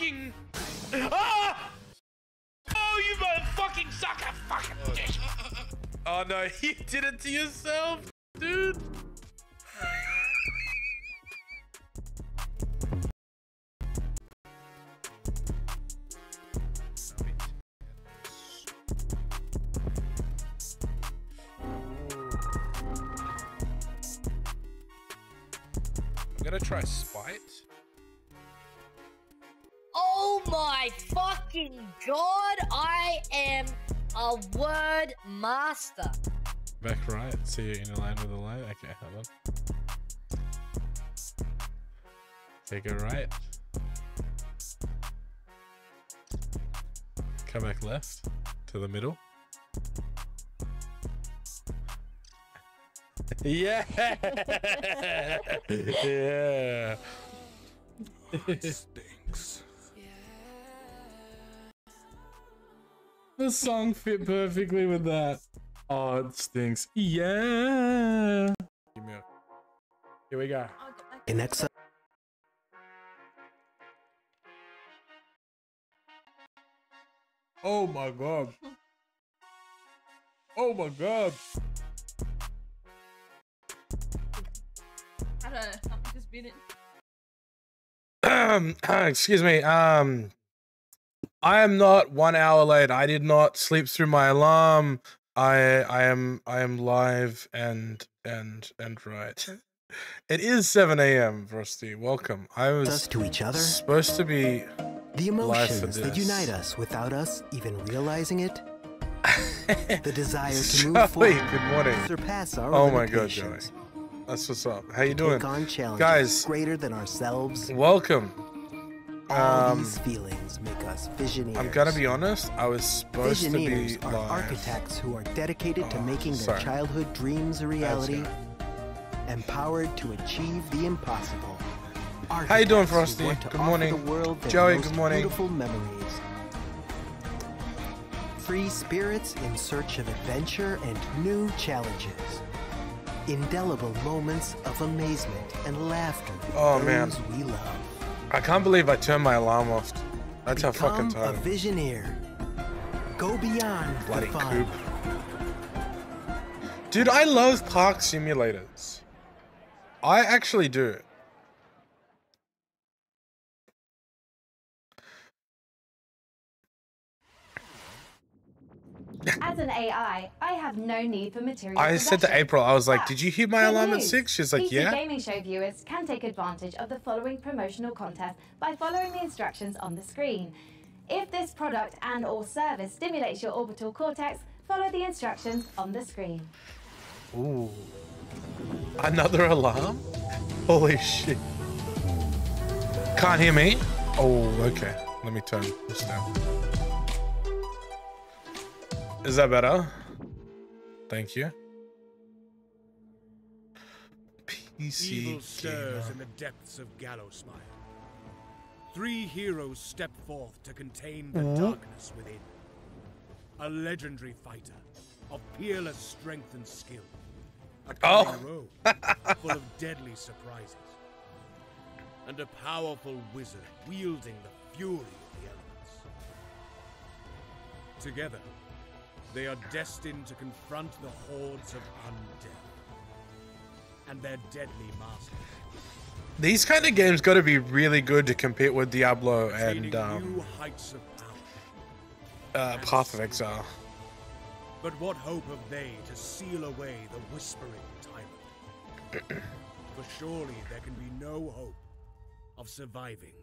fucking... Ah! Oh, you motherfucking sucker! Fucking dick! Oh no, you did it to yourself, dude! I'm gonna try Spite. Oh my fucking god, I am a word master. Back right, so you're in a line with the light. Okay, hold on. Okay, go right. Come back left to the middle. Yeah! Yeah! It stinks. The song fit perfectly with that. Oh, it stinks. Yeah! Give me a... Here we go. In excess. Oh my god. Oh my god. I don't know, something just bit it. Excuse me. I am not 1 hour late. I did not sleep through my alarm. I am live and right. It is 7 a.m. Frosty. Welcome. I was To each other. supposed to be The emotions that this. unite us without us even realizing it. The desire to Joey, move forward. good morning. Surpass our Oh my god, Joey. limitations. That's what's up. How you doing? Take on challenges Guys, greater than ourselves. welcome. All these feelings make us visionaries. I'm gonna be honest, I was supposed to be Visionaries are live. architects who are dedicated to making their sorry. childhood dreams a reality, That's empowered to achieve the impossible. How you doing, Architects who Frosty? want to Good offer morning. the world their Joey, most good morning. Beautiful memories. Free spirits in search of adventure and new challenges. Indelible moments of amazement and laughter with Oh, those man. we love. I can't believe I turned my alarm off. That's how fucking Become a tired. visioneer. Go beyond Bloody the fun. coop. Dude, I love park simulators. I actually do. As an AI, I have no need for material I said to possession. April, I was like, But did you hear my good alarm at news. 6? She's like, PC yeah. Gaming Show viewers can take advantage of the following promotional contest by following the instructions on the screen. If this product and or service stimulates your orbital cortex, follow the instructions on the screen. Ooh. Another alarm? Holy shit. Can't hear me? Oh, okay. Let me turn this down. Is that better? Thank you. PC Evil stirs gamer. in the depths of Gallowspire. 3 heroes step forth to contain the darkness within. A legendary fighter of peerless strength and skill. A cunning rogue full of deadly surprises. And a powerful wizard wielding the fury of the elements. Together, they are destined to confront the hordes of undead and their deadly masters. These kind of games got to be really good to compete with Diablo and New heights of power. Path of Exile. But what hope have they to seal away the whispering tyrant? For surely there can be no hope of surviving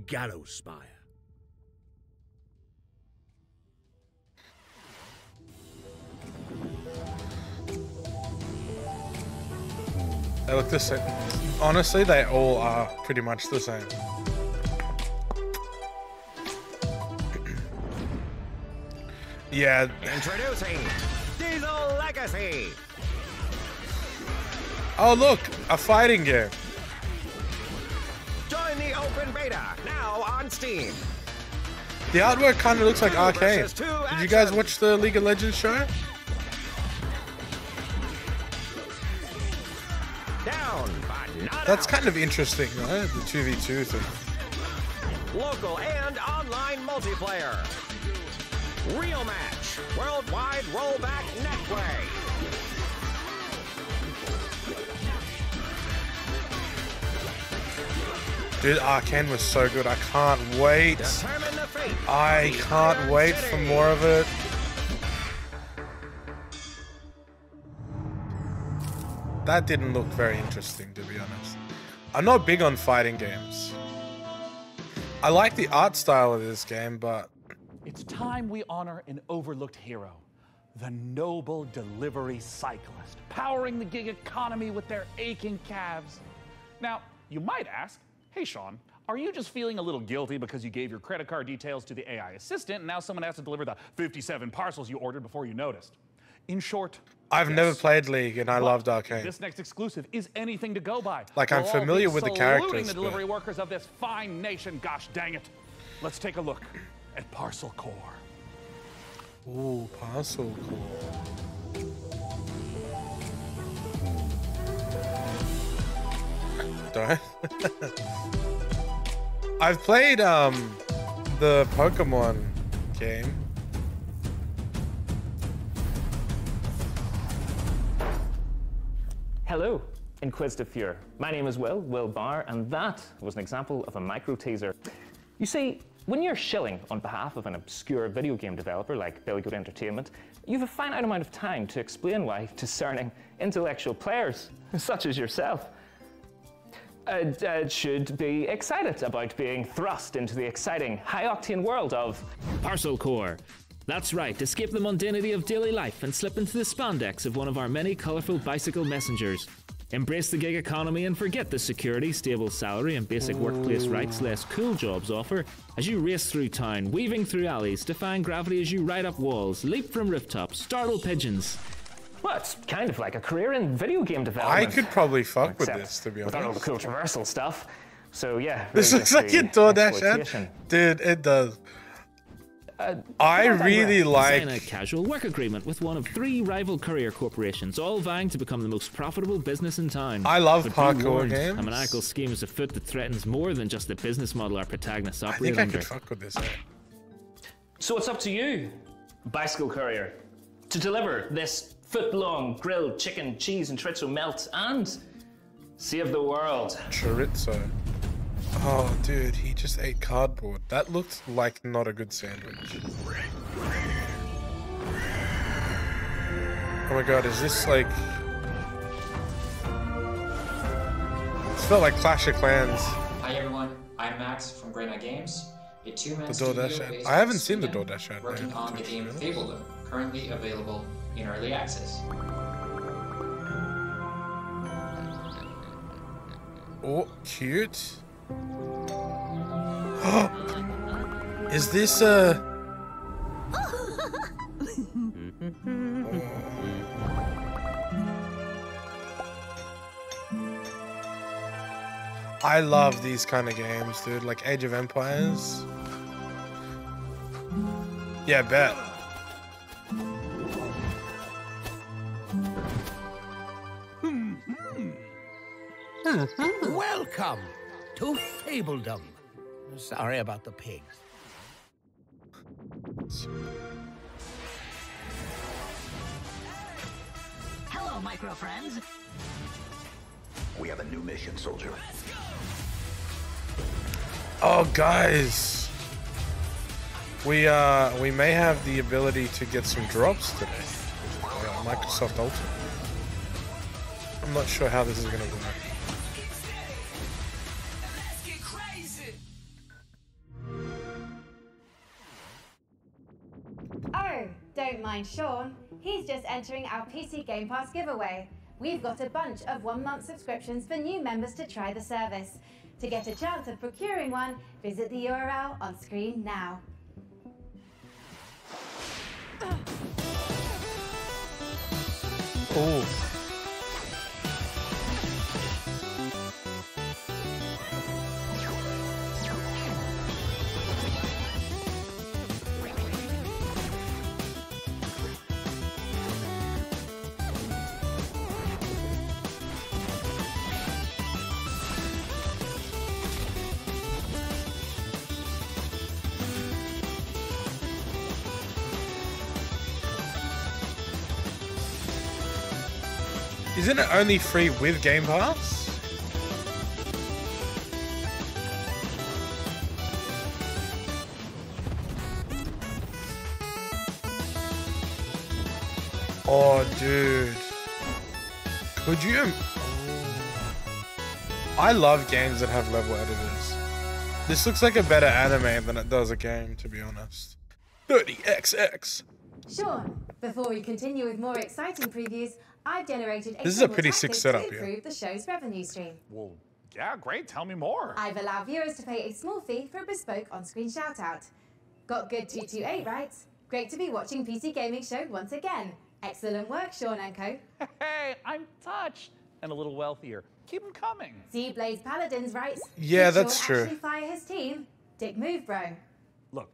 Gallowspire. They look the same. Honestly, they all are pretty much the same. Yeah. Introducing Diesel Legacy. Oh look, a fighting game. Join the open beta now on Steam. The artwork kind of looks like 2 Arcane. versus 2 Did you guys action. watch the League of Legends show? Down, but not That's out. kind of interesting, right? The 2v2 thing. local and online multiplayer. Real match, worldwide rollback netplay. Dude, Arcane was so good. I can't wait. I can't wait for more of it. That didn't look very interesting, to be honest. I'm not big on fighting games. I like the art style of this game, but... It's time we honor an overlooked hero. The noble delivery cyclist, powering the gig economy with their aching calves. Now, you might ask, hey Sean, are you just feeling a little guilty because you gave your credit card details to the AI assistant and now someone has to deliver the 57 parcels you ordered before you noticed? In short, I've yes. never played League and I loved Arcane. This next exclusive is anything to go by. Like, I'm familiar with the characters, Saluting the delivery workers of this fine nation, gosh dang it. Let's take a look at Parcel Core. Ooh, Parcel Core. Don't. I've played the Pokemon game. Hello, Inquisitive Fuhrer. My name is Will Barr, and that was an example of a micro teaser. You see, when you're shilling on behalf of an obscure video game developer like Billy Goat Entertainment, you have a finite amount of time to explain why discerning intellectual players, such as yourself, should be excited about being thrust into the exciting, high-octane world of Parcel Core. That's right, escape the mundanity of daily life and slip into the spandex of one of our many colourful bicycle messengers. Embrace the gig economy and forget the security, stable salary and basic workplace rights less cool jobs offer as you race through town, weaving through alleys, defying gravity as you ride up walls, leap from rooftops, startle pigeons. Well, it's kind of like a career in video game development. I could probably fuck with this, to be honest. Without all the cool traversal stuff. So yeah. This looks like a DoorDash ad. Dude, it does. I really like... Sign a casual work agreement with one of 3 rival courier corporations, all vying to become the most profitable business in town. I love but parkour games. A maniacal scheme is afoot that threatens more than just the business model our protagonists I operate think I under. could fuck with this. So it's up to you, bicycle courier, to deliver this foot-long grilled chicken, cheese, and chorizo melt and save the world. Chorizo. Oh, dude, he just ate cardboard. That looked like not a good sandwich. Oh my god, is this like... It felt like Clash of Clans. Hi everyone, I'm Max from Grey Knight Games, a two-man The studio DoorDash ad. based I haven't in seen the Sweden, DoorDash ad. working on the game Fabledom, currently available in early access. Oh, cute. Is this a... I love these kind of games, dude. Like Age of Empires. Yeah, bet. Welcome to Fabledom. Sorry about the pigs. Hello, micro friends. We have a new mission, soldier. Oh, guys. We may have the ability to get some drops today. Microsoft Ultimate. I'm not sure how this is going to work. Oh, don't mind Sean. He's just entering our PC Game Pass giveaway. We've got a bunch of 1-month subscriptions for new members to try the service. To get a chance of procuring one, visit the URL on screen now. Oh. Isn't it only free with Game Pass? Oh, dude. Could you? I love games that have level editors. This looks like a better anime than it does a game, to be honest. 30XX. Sean, before we continue with more exciting previews, I've generated This is a pretty sick setup to improve the show's revenue stream. Well, yeah, great. Tell me more. I've allowed viewers to pay a small fee for a bespoke on-screen shout-out. Got good 228, right? Great to be watching PC Gaming Show once again. Excellent work, Sean and co. Hey, I'm touched. And a little wealthier. Keep them coming. See Blaze Paladins, right? Yeah, Did that's Sean true. actually fire his team? Dick move, bro. Look.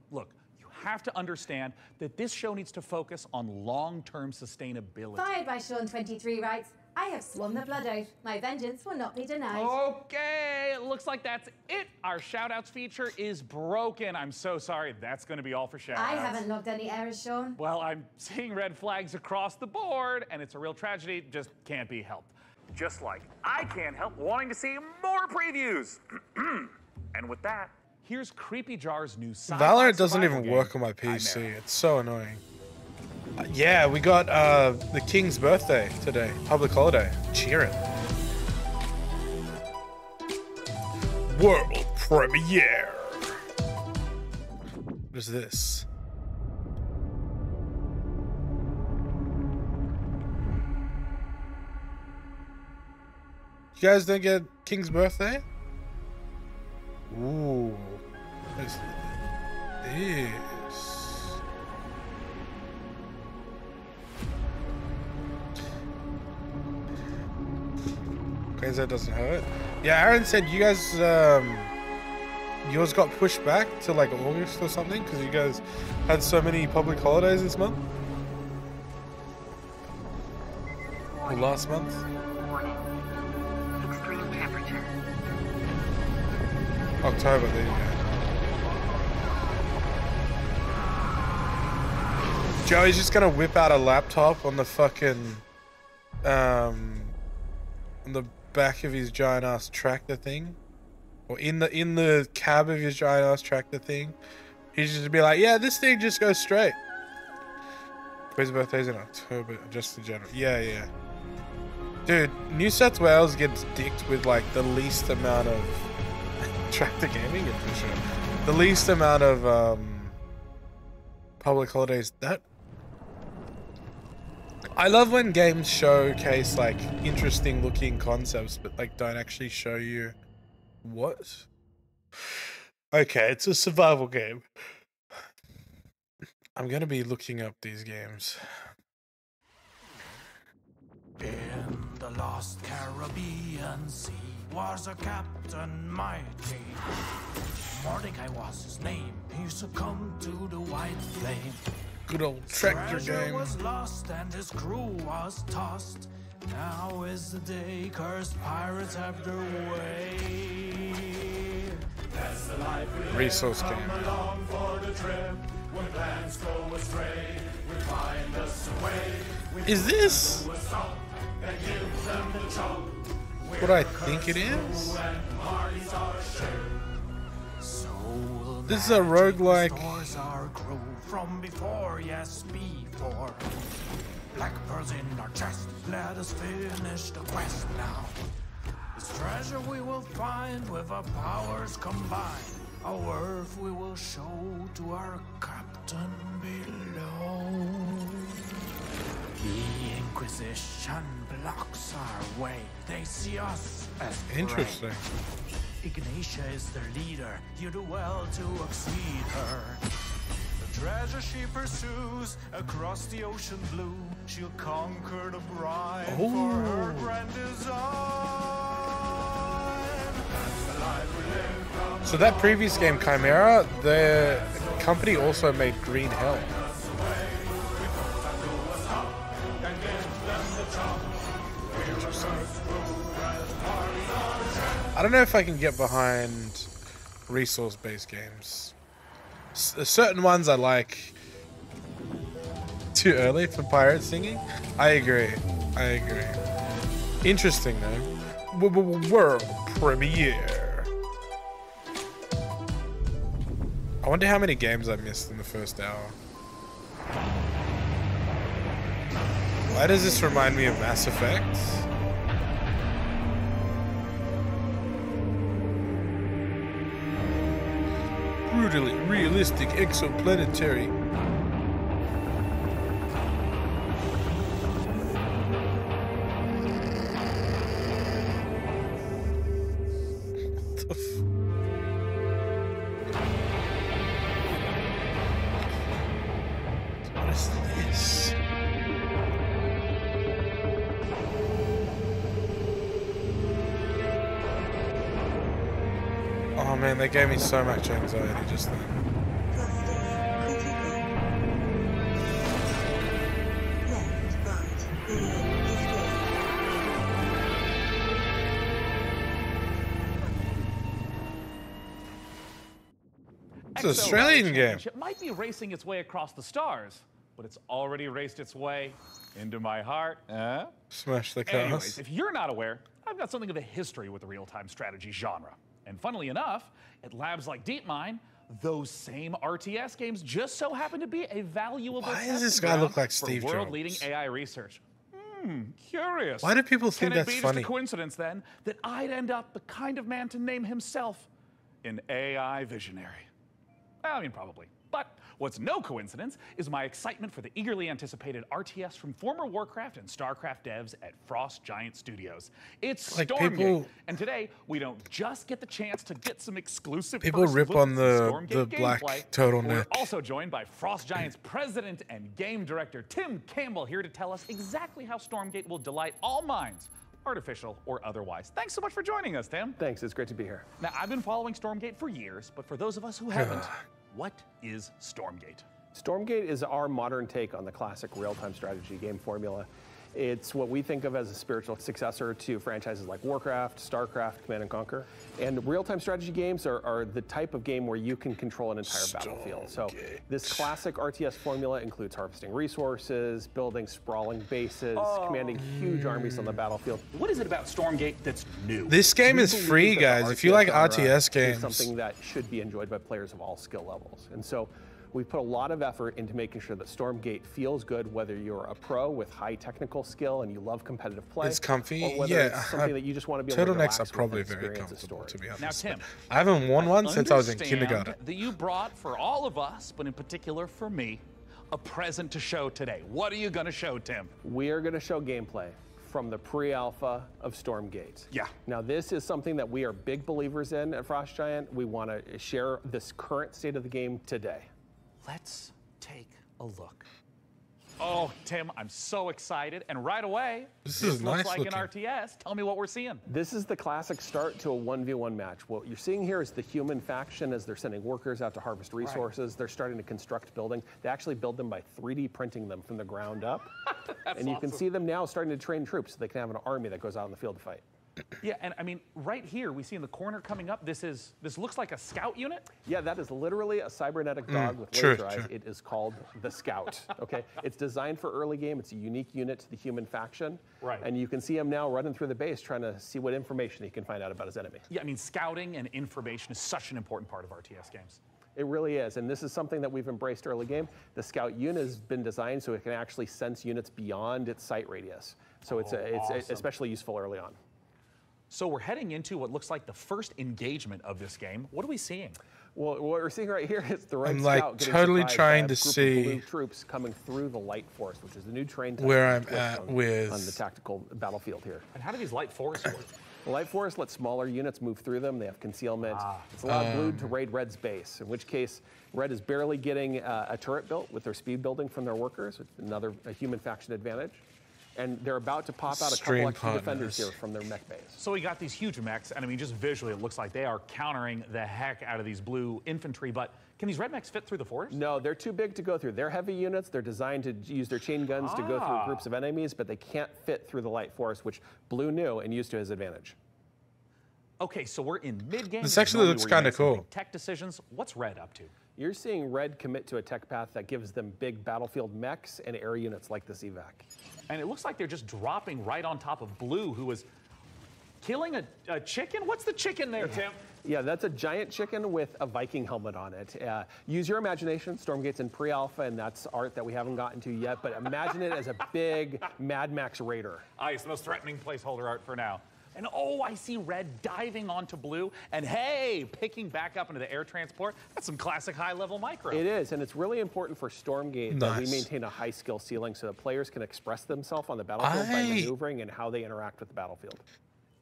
You have to understand that this show needs to focus on long-term sustainability. Fired by Sean23 writes, I have sworn the blood oath. My vengeance will not be denied. Okay, it looks like that's it. Our shout-outs feature is broken. I'm so sorry. That's going to be all for shout-outs. I haven't logged any errors, Sean. Well, I'm seeing red flags across the board, and it's a real tragedy. Just can't be helped. Just like I can't help wanting to see more previews. And with that, here's Creepy Jar's new sci-fi Valorant doesn't survival even game, work on my PC. Chimera. It's so annoying. Yeah, we got the King's birthday today. Public holiday. Cheer it. World premiere. What is this? You guys don't get King's birthday? Ooh. What is this? Okay, that doesn't hurt. Yeah, Aaron said you guys, yours got pushed back to like August or something because you guys had so many public holidays this month. Or last month. Extreme temperature. October, there you go. Joey's just gonna whip out a laptop on the fucking, on the back of his giant ass tractor thing, or in the cab of his giant ass tractor thing. He's just be like, yeah, this thing just goes straight. His birthday's in October, just in general. Yeah. Dude, New South Wales gets dicked with like the least amount of tractor gaming, for sure. The least amount of public holidays. That I love when games showcase like interesting looking concepts, but like don't actually show you what. Okay, it's a survival game. I'm gonna be looking up these games. In the lost Caribbean Sea was a captain mighty. Mordecai was his name. He succumbed to the white flame. Good old tractor Treasure game. was lost and his crew was tossed. Now is the day cursed pirates have their way. That's the life we live. Resource game. Come along for the trip. When plans go astray, we find us a way. Is this what I think it is? This is a roguelike. From before, yes, before. Black pearls in our chest, let us finish the quest now. This treasure we will find with our powers combined. Our worth we will show to our captain below. The Inquisition blocks our way. They see us as Interesting. Ignatia is their leader. You do well to exceed her. The treasure she pursues across the ocean blue. She'll conquer the bride for her grand design. That's the life we live from. So that previous game, Chimera, the company also made Green Hell. I don't know if I can get behind resource-based games. Certain ones I like. Too early for pirate singing? I agree. Interesting though. World premiere. I wonder how many games I missed in the first hour. Why does this remind me of Mass Effect? Brutally realistic exoplanetary. What is this? Oh man, they gave me so much anxiety just then. It's an Australian game. It might be racing its way across the stars, but it's already raced its way into my heart. Smash the cars. Anyways, if you're not aware, I've got something of a history with the real-time strategy genre. And funnily enough, at labs like DeepMind, those same RTS games just so happen to be a valuable Why does this guy look like Steve Jobs? World-leading AI research. Curious. Why do people think that's funny? Can it be just a coincidence then that I'd end up the kind of man to name himself an AI visionary? I mean, probably. But what's no coincidence is my excitement for the eagerly anticipated RTS from former Warcraft and StarCraft devs at Frost Giant Studios. It's Like Stormgate, and today we don't just get the chance to get some exclusive people first rip looks on at the Stormgate black gameplay. turtleneck. We're also joined by Frost Giant's president and game director Tim Campbell here to tell us exactly how Stormgate will delight all minds, artificial or otherwise. Thanks so much for joining us, Tim. Thanks, it's great to be here. Now, I've been following Stormgate for years, but for those of us who haven't, what is Stormgate? Stormgate is our modern take on the classic real-time strategy game formula. It's what we think of as a spiritual successor to franchises like Warcraft, StarCraft, Command & Conquer. And real-time strategy games are the type of game where you can control an entire battlefield. So this classic RTS formula includes harvesting resources, building sprawling bases, commanding huge armies on the battlefield. What is it about Stormgate that's new? This game is free, guys. If you like RTS games. It's something that should be enjoyed by players of all skill levels. And so we've put a lot of effort into making sure that Stormgate feels good, whether you're a pro with high technical skill and you love competitive play. It's comfy, or whether it's something that you just want to be able to relax turtlenecs are probably with and very experience a comfortable, to be honest. Now, Tim, I haven't worn one since I was in understand kindergarten. that you brought for all of us, but in particular for me, a present to show today. What are you going to show, Tim? We are going to show gameplay from the pre-alpha of Stormgate. Yeah. Now, this is something that we are big believers in at Frost Giant. We want to share this current state of the game today. Let's take a look. Oh, Tim, I'm so excited. And right away, this looks nice like looking. an RTS. Tell me what we're seeing. This is the classic start to a 1v1 match. What you're seeing here is the human faction as they're sending workers out to harvest resources. They're starting to construct building. They actually build them by 3D printing them from the ground up. And you can see them now starting to train troops so they can have an army that goes out in the field to fight. Yeah, and I mean, right here, we see in the corner coming up, this looks like a scout unit. Yeah, that is literally a cybernetic dog with laser eyes. It is called the Scout, okay? It's designed for early game. It's a unique unit to the human faction. Right. And you can see him now running through the base trying to see what information he can find out about his enemy. Yeah, I mean, scouting and information is such an important part of RTS games. It really is, and this is something that we've embraced early game. The Scout unit has been designed so it can actually sense units beyond its sight radius. So it's awesome. especially useful early on. So we're heading into what looks like the first engagement of this game. What are we seeing? Well, what we're seeing right here is the Red I'm Scout like totally trying to group of see blue troops coming through the Light Force, which is the new terrain type where I'm twist at on with the tactical battlefield here. And how do these Light Force work? The Light Force lets smaller units move through them. They have concealment. It's allowed Blue to raid Red's base, in which case Red is barely getting a turret built with their speed building from their workers, another human faction advantage. And they're about to pop out a couple extra defenders here from their mech base. So we got these huge mechs, and I mean, just visually, it looks like they are countering the heck out of these blue infantry, but can these red mechs fit through the forest? No, they're too big to go through. They're heavy units. They're designed to use their chain guns to go through groups of enemies, but they can't fit through the Light Force, which Blue knew and used to his advantage. Okay, so we're in mid-game. This actually looks kind of cool. Tech decisions. What's Red up to? You're seeing Red commit to a tech path that gives them big battlefield mechs and air units like this evac. And it looks like they're just dropping right on top of Blue, who was killing a chicken? What's the chicken there, Tim? Yeah, that's a giant chicken with a Viking helmet on it. Use your imagination. Stormgate's in pre-alpha, and that's art that we haven't gotten to yet, but imagine it as a big Mad Max Raider. It's the most threatening placeholder art for now. And oh, I see Red diving onto Blue, and hey, picking back up into the air transport. That's some classic high-level micro. It is, and it's really important for Stormgate that we maintain a high skill ceiling so that players can express themselves on the battlefield by maneuvering and how they interact with the battlefield.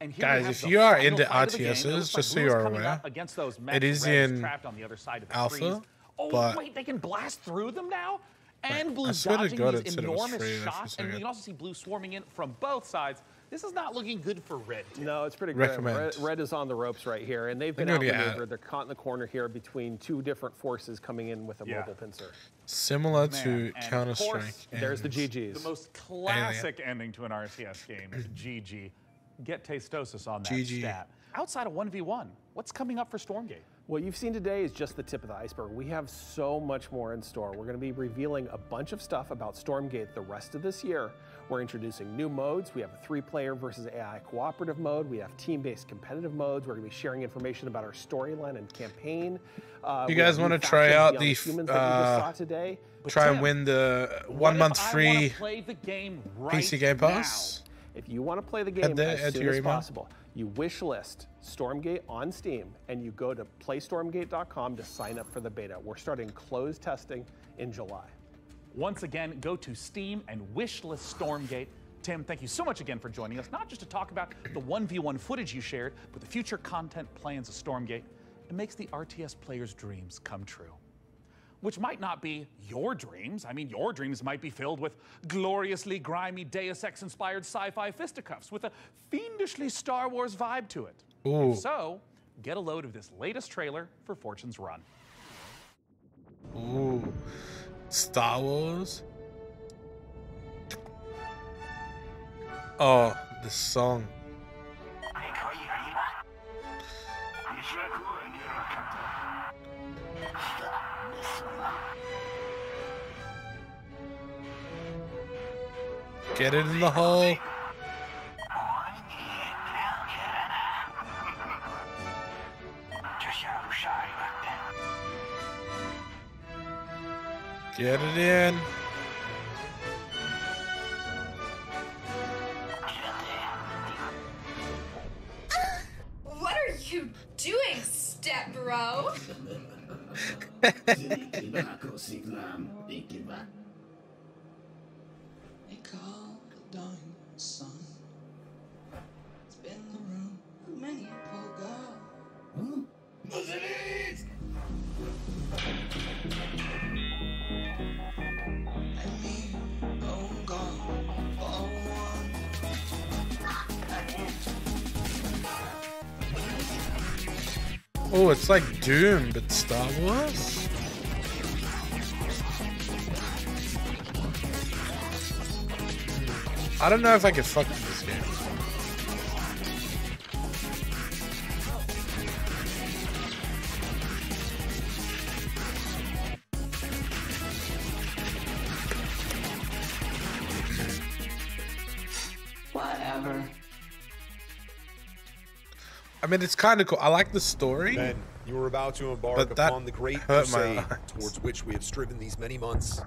And guys, if you are into RTSs, just so you are aware, it is in alpha, but wait, they can blast through them now? And Blue's dodging these enormous shots, and you can also see Blue swarming in from both sides. This is not looking good for Red. No, it's pretty grim. Red is on the ropes right here, and they've been outmaneuvered. They're caught in the corner here between two different forces coming in with a mobile pincer. Similar to Counter-Strike. There's the GGs. The most classic ending to an RTS game is GG. Get Tastosis on that stat. Outside of 1v1, what's coming up for Stormgate? What you've seen today is just the tip of the iceberg. We have so much more in store. We're going to be revealing a bunch of stuff about Stormgate the rest of this year. We're introducing new modes. We have a 3-player versus AI cooperative mode. We have team-based competitive modes. We're going to be sharing information about our storyline and campaign. You guys want to try out the try and win the 1 month free PC Game Pass? If you want to play the game as soon as possible, you wish list Stormgate on Steam, and you go to playstormgate.com to sign up for the beta. We're starting closed testing in July. Once again, go to Steam and wishlist Stormgate. Tim, thank you so much again for joining us, not just to talk about the 1v1 footage you shared, but the future content plans of Stormgate. It makes the RTS players' dreams come true. Which might not be your dreams. I mean, your dreams might be filled with gloriously grimy Deus Ex-inspired sci-fi fisticuffs with a fiendishly Star Wars vibe to it. Ooh. If so, get a load of this latest trailer for Fortune's Run. Ooh. Star Wars? Oh, the song. Get it in the hole. Get it in. What are you doing, step bro? They call the dying sun. It's been the room of many a poor girl. And me, oh God, oh one. Oh, it's like Doom, but Star Wars? I don't know if I can fuck with this game. Whatever. I mean, it's kind of cool. I like the story. Ben, you were about to embark upon the great crusade towards which we have striven these many months.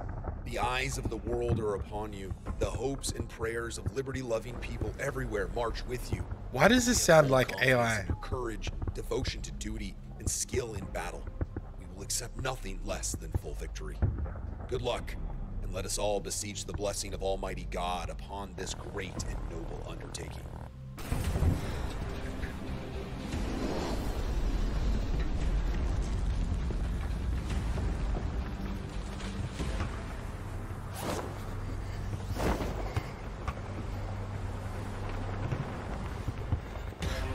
The eyes of the world are upon you. The hopes and prayers of liberty-loving people everywhere march with you. Why does this sound like AI? Your courage, devotion to duty, and skill in battle. We will accept nothing less than full victory. Good luck, and let us all beseech the blessing of Almighty God upon this great and noble undertaking.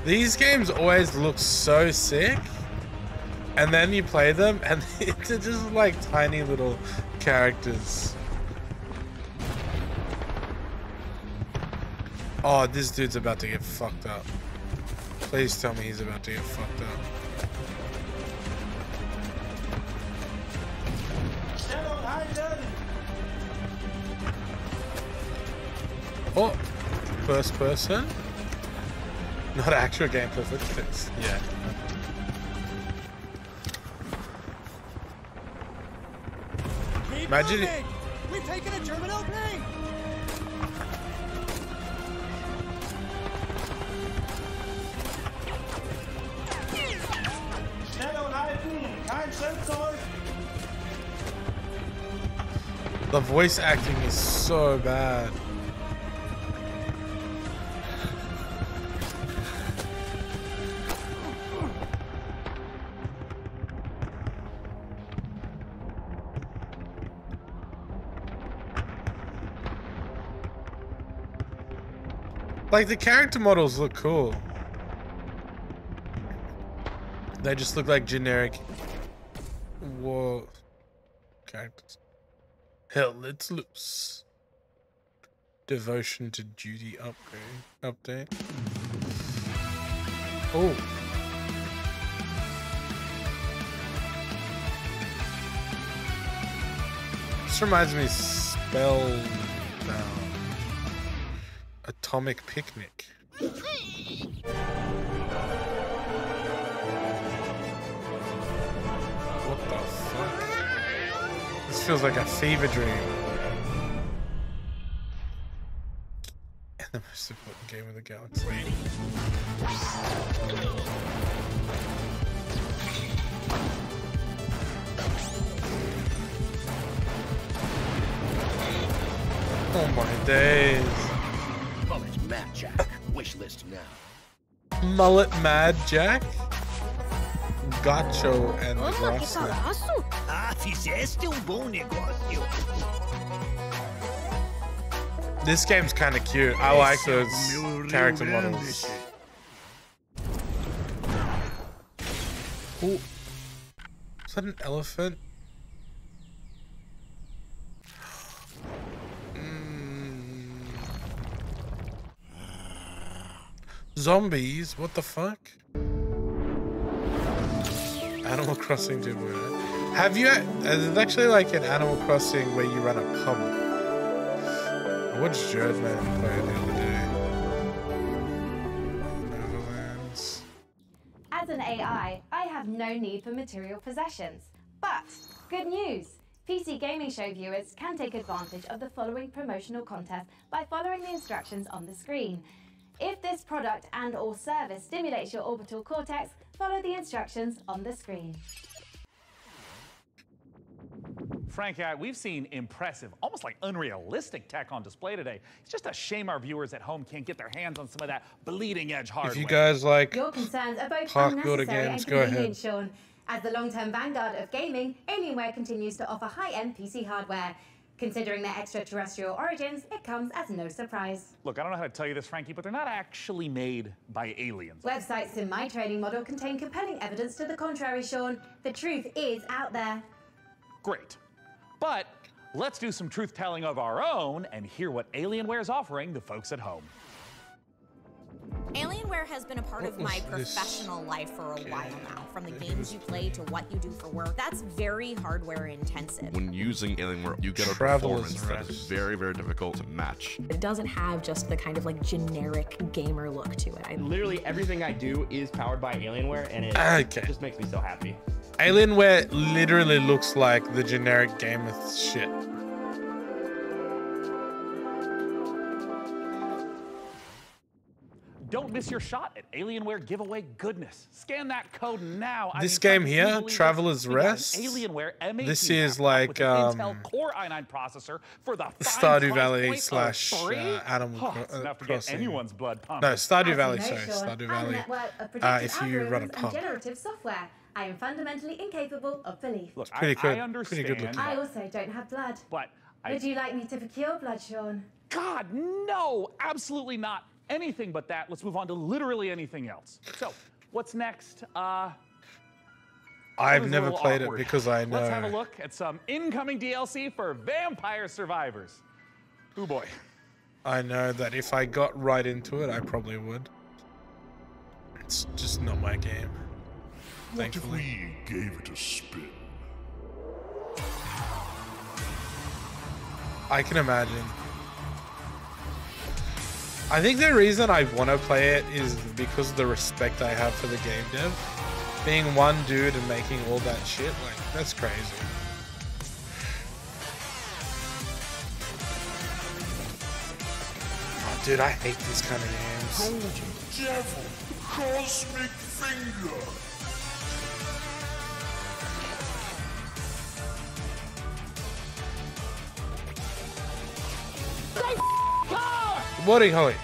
These games always look so sick, and then you play them and they're just like tiny little characters. Oh, this dude's about to get fucked up. Please tell me he's about to get fucked up. Oh, first person? Not actual gameplay, but it's, yeah. Imagine it. We've taken a German opening! The voice acting is so bad. Like, the character models look cool. They just look like generic war characters. Hell, let's loose. Devotion to duty update. Oh. This reminds me of Spellbound. Atomic Picnic. What the fuck? This feels like a fever dream. And the most important game of the galaxy. Oh my days. Mullet Mad Jack. Wish list now. Mullet Mad Jack? Gacho and Rosslyn. Ah, fizeste bom negócio. This game's kind of cute. I like those character models. Ooh. Is that an elephant? Zombies? What the fuck? Animal Crossing did work. Have you? There's actually like an Animal Crossing where you run a pump. I watched Jerdman play it the other day. Neverlands. As an AI, I have no need for material possessions. But good news! PC Gaming Show viewers can take advantage of the following promotional contest by following the instructions on the screen. If this product and/or service stimulates your orbital cortex, follow the instructions on the screen. Frank, we've seen impressive, almost like unrealistic tech on display today. It's just a shame our viewers at home can't get their hands on some of that bleeding-edge hardware. If you guys like Your concerns are both park builder unnecessary games, and go convenient, ahead. Sean. As the long-term vanguard of gaming, Alienware continues to offer high-end PC hardware. Considering their extraterrestrial origins, it comes as no surprise. Look, I don't know how to tell you this, Frankie, but they're not actually made by aliens. Websites in my trading model contain compelling evidence to the contrary, Sean. The truth is out there. Great. But let's do some truth-telling of our own and hear what Alienware is offering the folks at home. Alienware has been a part of my professional life for a while now. From the games you play to what you do for work, that's very hardware intensive. When using Alienware, you get a performance that is very, very difficult to match. It doesn't have just the kind of like generic gamer look to it. Literally everything I do is powered by Alienware, and it just makes me so happy. Alienware literally looks like the generic gamer shit. Don't miss your shot at Alienware giveaway goodness. Scan that code now. This game here, Traveler's Rest, Alienware M18 this is like Intel Core i9 processor for the Stardew Valley slash Animal Crossing. Crossing. Anyone's blood pumping. No, Stardew Valley, As you know, sorry, Sean, Stardew I'm a Valley. network of predictive If you run a algorithms pump. and generative software. I am fundamentally incapable of belief. Look, Pretty good. I understand. Pretty good looking. I also don't have blood. But Would you like me to procure blood, Sean? God, no, absolutely not. Anything but that. Let's move on to literally anything else. So, what's next? I've never played it because I know. Let's have a look at some incoming DLC for Vampire Survivors. Oh boy. I know that if I got right into it, I probably would. It's just not my game. What if Thankfully. we gave it a spin? I can imagine. I think the reason I want to play it is because of the respect I have for the game dev. Being one dude and making all that shit, like, that's crazy. Oh, dude, I hate these kind of games. Golden Devil, Cosmic Finger. Woody, holy.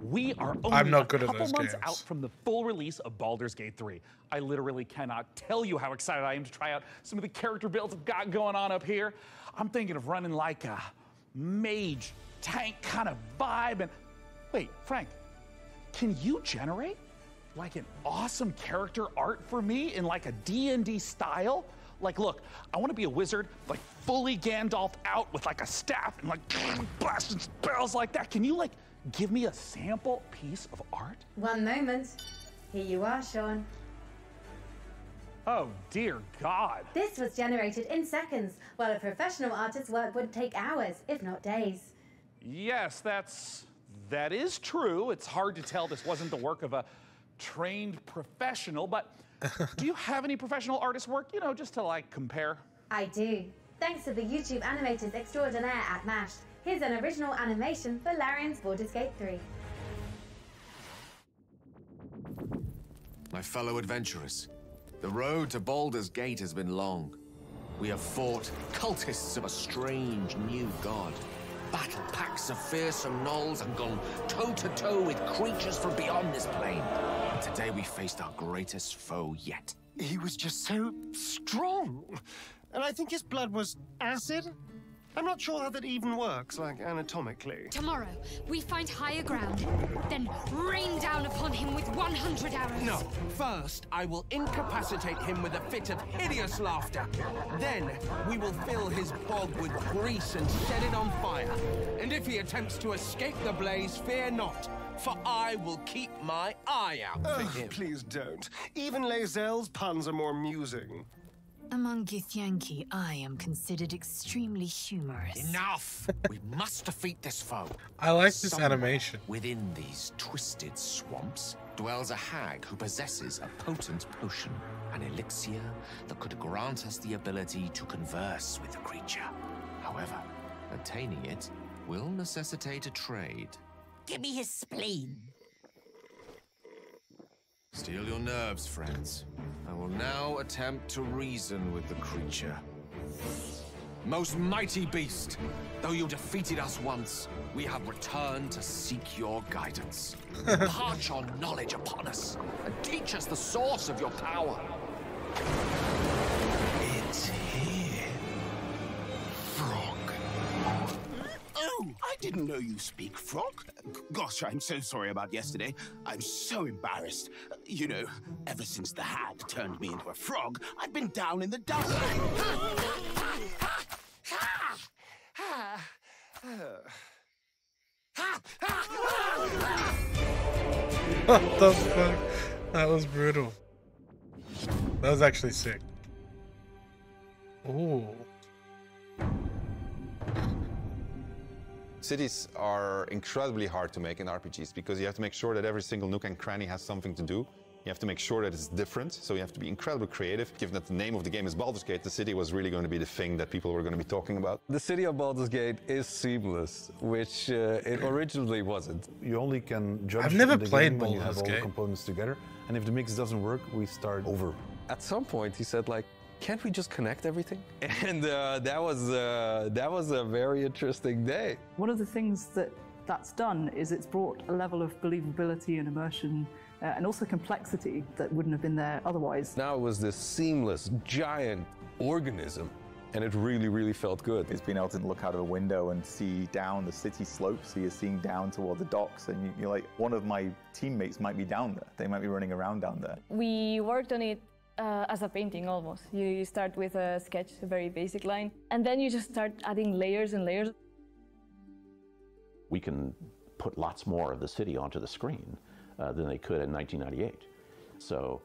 We are only I'm not a good at couple those months games. out from the full release of Baldur's Gate 3. I literally cannot tell you how excited I am to try out some of the character builds I've got going on up here. I'm thinking of running like a mage tank kind of vibe. And wait, Frank, can you generate like an awesome character art for me in like a D&D style? Like, look, I want to be a wizard, like fully Gandalf out with like a staff and like blasting spells like that. Can you like give me a sample piece of art? One moment. Here you are, Sean. Oh, dear God. This was generated in seconds, while a professional artist's work would take hours, if not days. Yes, that is true. It's hard to tell this wasn't the work of a trained professional, but do you have any professional artist work, you know, just to like compare? I do. Thanks to the YouTube animators extraordinaire at MASH. Here's an original animation for Larian's Baldur's Gate 3. My fellow adventurers, the road to Baldur's Gate has been long. We have fought cultists of a strange new god, battled packs of fearsome gnolls, and gone toe-to-toe with creatures from beyond this plane. And today we faced our greatest foe yet. He was just so strong. And I think his blood was acid? I'm not sure how that even works, like, anatomically. Tomorrow, we find higher ground, then rain down upon him with 100 arrows. No. First, I will incapacitate him with a fit of hideous laughter. Then, we will fill his bog with grease and set it on fire. And if he attempts to escape the blaze, fear not, for I will keep my eye out for him. Please don't. Even Lae'zel's puns are more amusing. Among Githyanki, I am considered extremely humorous. Enough! We must defeat this foe. I like this Somewhere animation. Within these twisted swamps dwells a hag who possesses a potent potion, an elixir that could grant us the ability to converse with the creature. However, attaining it will necessitate a trade. Give me his spleen. Steel your nerves, friends. I will now attempt to reason with the creature. Most mighty beast, though you defeated us once, we have returned to seek your guidance. Impart your knowledge upon us, and teach us the source of your power. It's here. Frog. Oh, I didn't know you speak frog. Gosh, I'm so sorry about yesterday. I'm so embarrassed. You know, ever since the hag turned me into a frog, I've been down in the dumps. What the fuck? That was brutal. That was actually sick. Ooh. Cities are incredibly hard to make in RPGs because you have to make sure that every single nook and cranny has something to do. You have to make sure that it's different, so you have to be incredibly creative. Given that the name of the game is Baldur's Gate, the city was really going to be the thing that people were going to be talking about. The city of Baldur's Gate is seamless, which it originally wasn't. You only can judge I've never the played game when you have Baldur's all the Gate. components together, and if the mix doesn't work, we start over. At some point, he said, like, can't we just connect everything? And that was a very interesting day. One of the things that's done is it's brought a level of believability and immersion and also complexity that wouldn't have been there otherwise. Now it was this seamless, giant organism, and it really, really felt good. It's being able to look out of a window and see down the city slope, so you're seeing down toward the docks, and you're like, one of my teammates might be down there. They might be running around down there. We worked on it as a painting almost. You start with a sketch, a very basic line, and then you just start adding layers and layers. We can put lots more of the city onto the screen than they could in 1998. So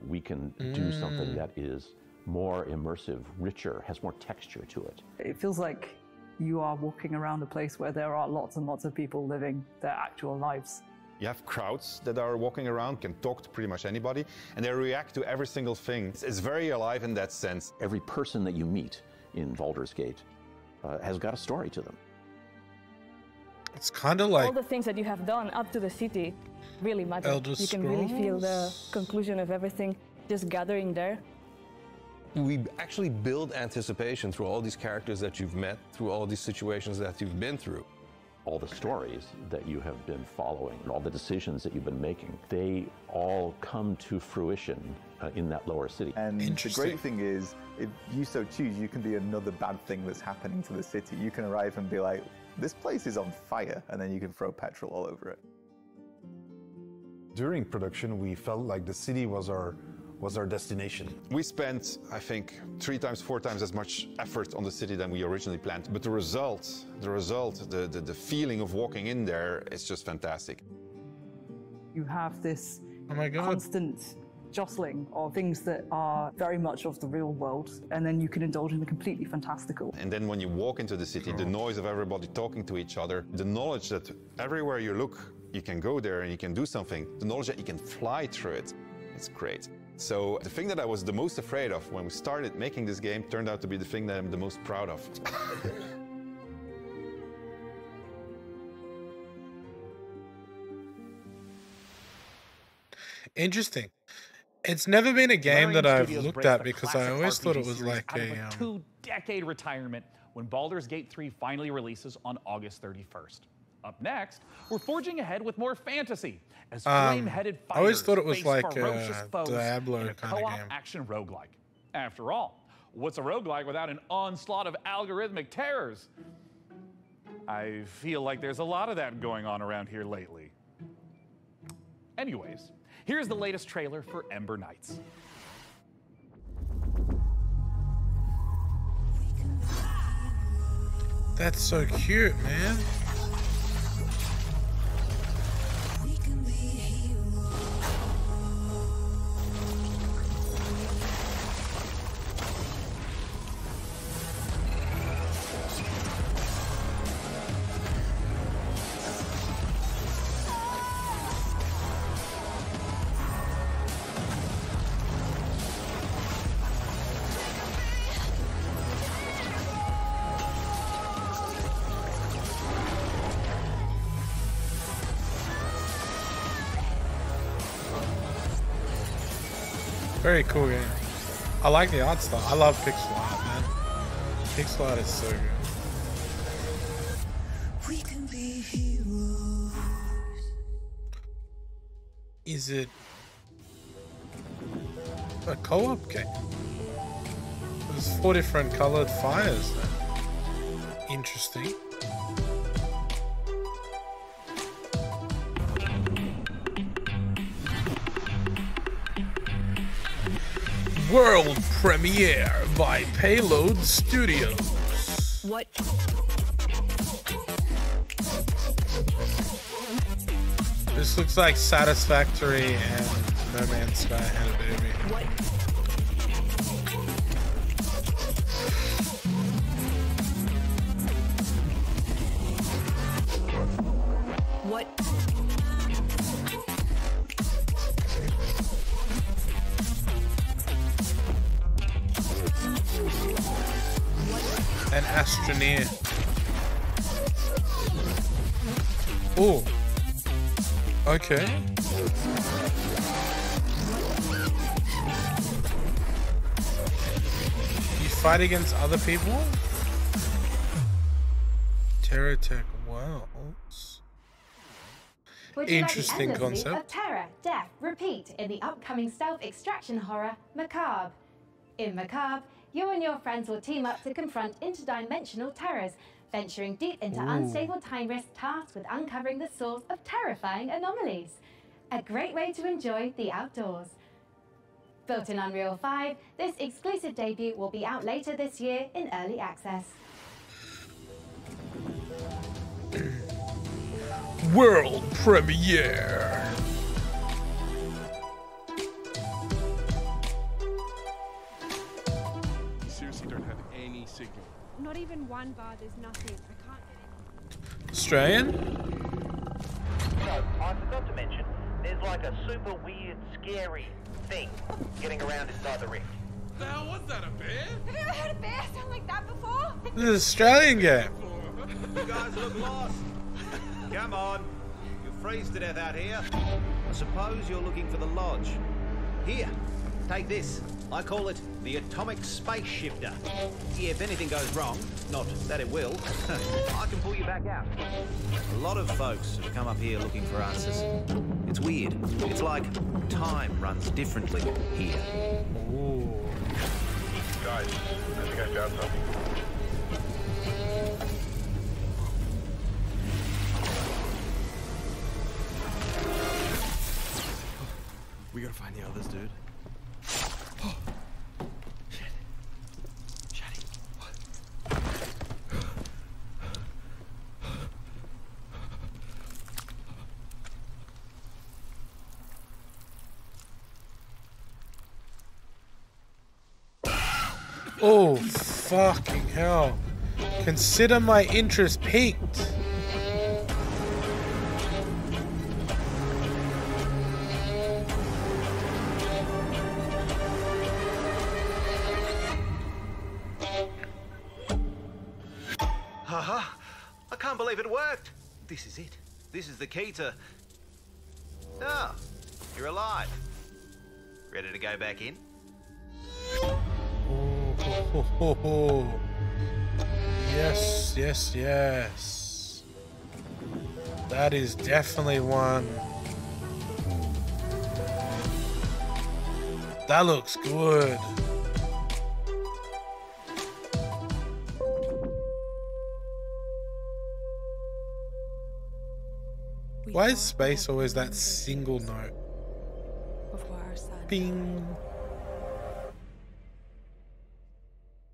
we can do something that is more immersive, richer, has more texture to it. It feels like you are walking around a place where there are lots and lots of people living their actual lives. You have crowds that are walking around, can talk to pretty much anybody, and they react to every single thing. It's very alive in that sense. Every person that you meet in Baldur's Gate has got a story to them. It's kind of like all the things that you have done up to the city really matter. Elder You can really feel the conclusion of everything just gathering there. We actually build anticipation through all these characters that you've met, through all these situations that you've been through. All the stories that you have been following, and all the decisions that you've been making, they all come to fruition in that lower city. And the great thing is, if you so choose, you can be another bad thing that's happening to the city. You can arrive and be like, this place is on fire, and then you can throw petrol all over it. During production, we felt like the city was our destination. We spent, I think, 3 times, 4 times as much effort on the city than we originally planned. But the result, the feeling of walking in there is just fantastic. You have this my God. constant jostling of things that are very much of the real world, and then you can indulge in the completely fantastical. And then when you walk into the city, the noise of everybody talking to each other, the knowledge that everywhere you look, you can go there and you can do something, the knowledge that you can fly through it, it's great. So the thing that I was the most afraid of when we started making this game turned out to be the thing that I'm the most proud of. Interesting. It's never been a game that I've looked at because I always thought it was like a 2-decade retirement when Baldur's Gate 3 finally releases on August 31st. Up next, we're forging ahead with more fantasy as flame-headed fighters I always thought it was face like ferocious foes Diablo in a kind of co-op game. action roguelike. After all, what's a roguelike without an onslaught of algorithmic terrors? I feel like there's a lot of that going on around here lately. Anyways, here's the latest trailer for Ember Knights. That's so cute, man. Very cool game. I like the art style. I love pixel art, man. Pixel art is so good. We can be heroes. Is it a co-op game? There's 4 different colored fires there. Interesting. World premiere by Payload Studios. What? This looks like Satisfactory and No Man's Sky had a baby. What? What? An Astroneer. Oh. Okay. You fight against other people? Terratech Worlds. Would you Interesting like the endless loop concept. of terror, death, repeat in the upcoming stealth extraction horror, Macabre. In Macabre, you and your friends will team up to confront interdimensional terrors, venturing deep into unstable time risk tasked with uncovering the source of terrifying anomalies. A great way to enjoy the outdoors. Built in Unreal 5, this exclusive debut will be out later this year in early access. World premiere. You seriously don't have any signal. Not even one bar, there's nothing. I can't get in. Australian? So, I forgot to mention, there's like a super weird, scary thing getting around inside the rift. The hell was that, a bear? Have you ever heard a bear sound like that before? This is an Australian game. You guys look lost. Come on. You'll freeze to death out here. I suppose you're looking for the lodge. Here, take this. I call it the atomic space shifter. If anything goes wrong, not that it will, I can pull you back out. A lot of folks have come up here looking for answers. It's weird. It's like time runs differently here. Ooh. Guys, I think I found something. We gotta find the others, dude. Oh, fucking hell. Consider my interest peaked. Haha, I can't believe it worked. This is it. This is the key to... Ah, you're alive. Ready to go back in? Oh. Yes, yes, yes. That is definitely one. That looks good. Why is space always that single note? Ping.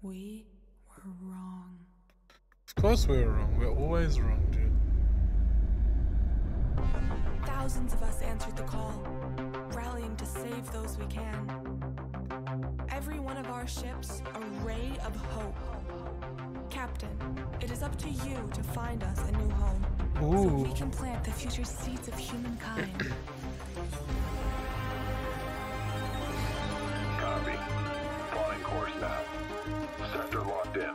We were wrong. Of course we were wrong. We're always wrong, dude. Thousands of us answered the call, rallying to save those we can. Every one of our ships a ray of hope. Captain, it is up to you to find us a new home. Ooh. So we can plant the future seeds of humankind. Copy. Plotting course now. Sector locked in.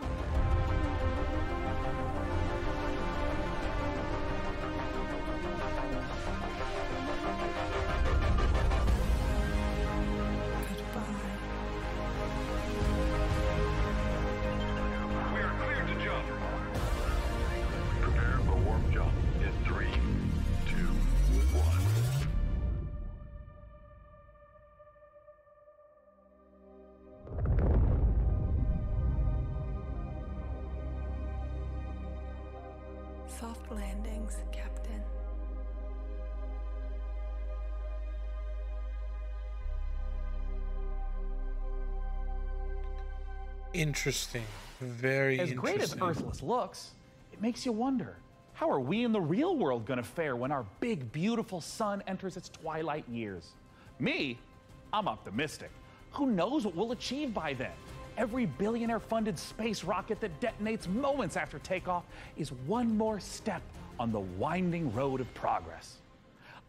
We are cleared to jump. Prepare for warp jump in 3, 2, 1. Soft landings, Captain. Interesting. Very As interesting. great as Earthless looks, it makes you wonder, how are we in the real world gonna fare when our big, beautiful sun enters its twilight years? Me, I'm optimistic. Who knows what we'll achieve by then? Every billionaire-funded space rocket that detonates moments after takeoff is one more step on the winding road of progress.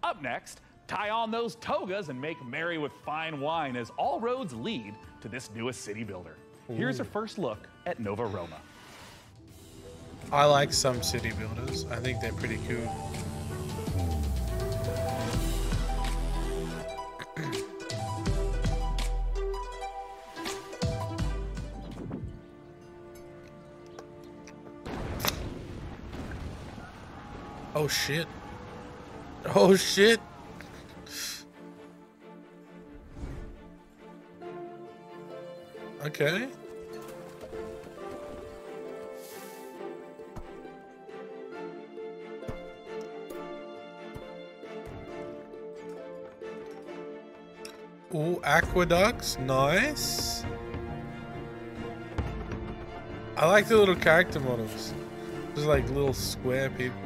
Up next, tie on those togas and make merry with fine wine as all roads lead to this newest city builder. Here's a first look at Nova Roma. I like some city builders. I think they're pretty cool. Oh shit. Oh shit. Okay. Ooh, aqueducts, nice. I like the little character models. Just like little square people.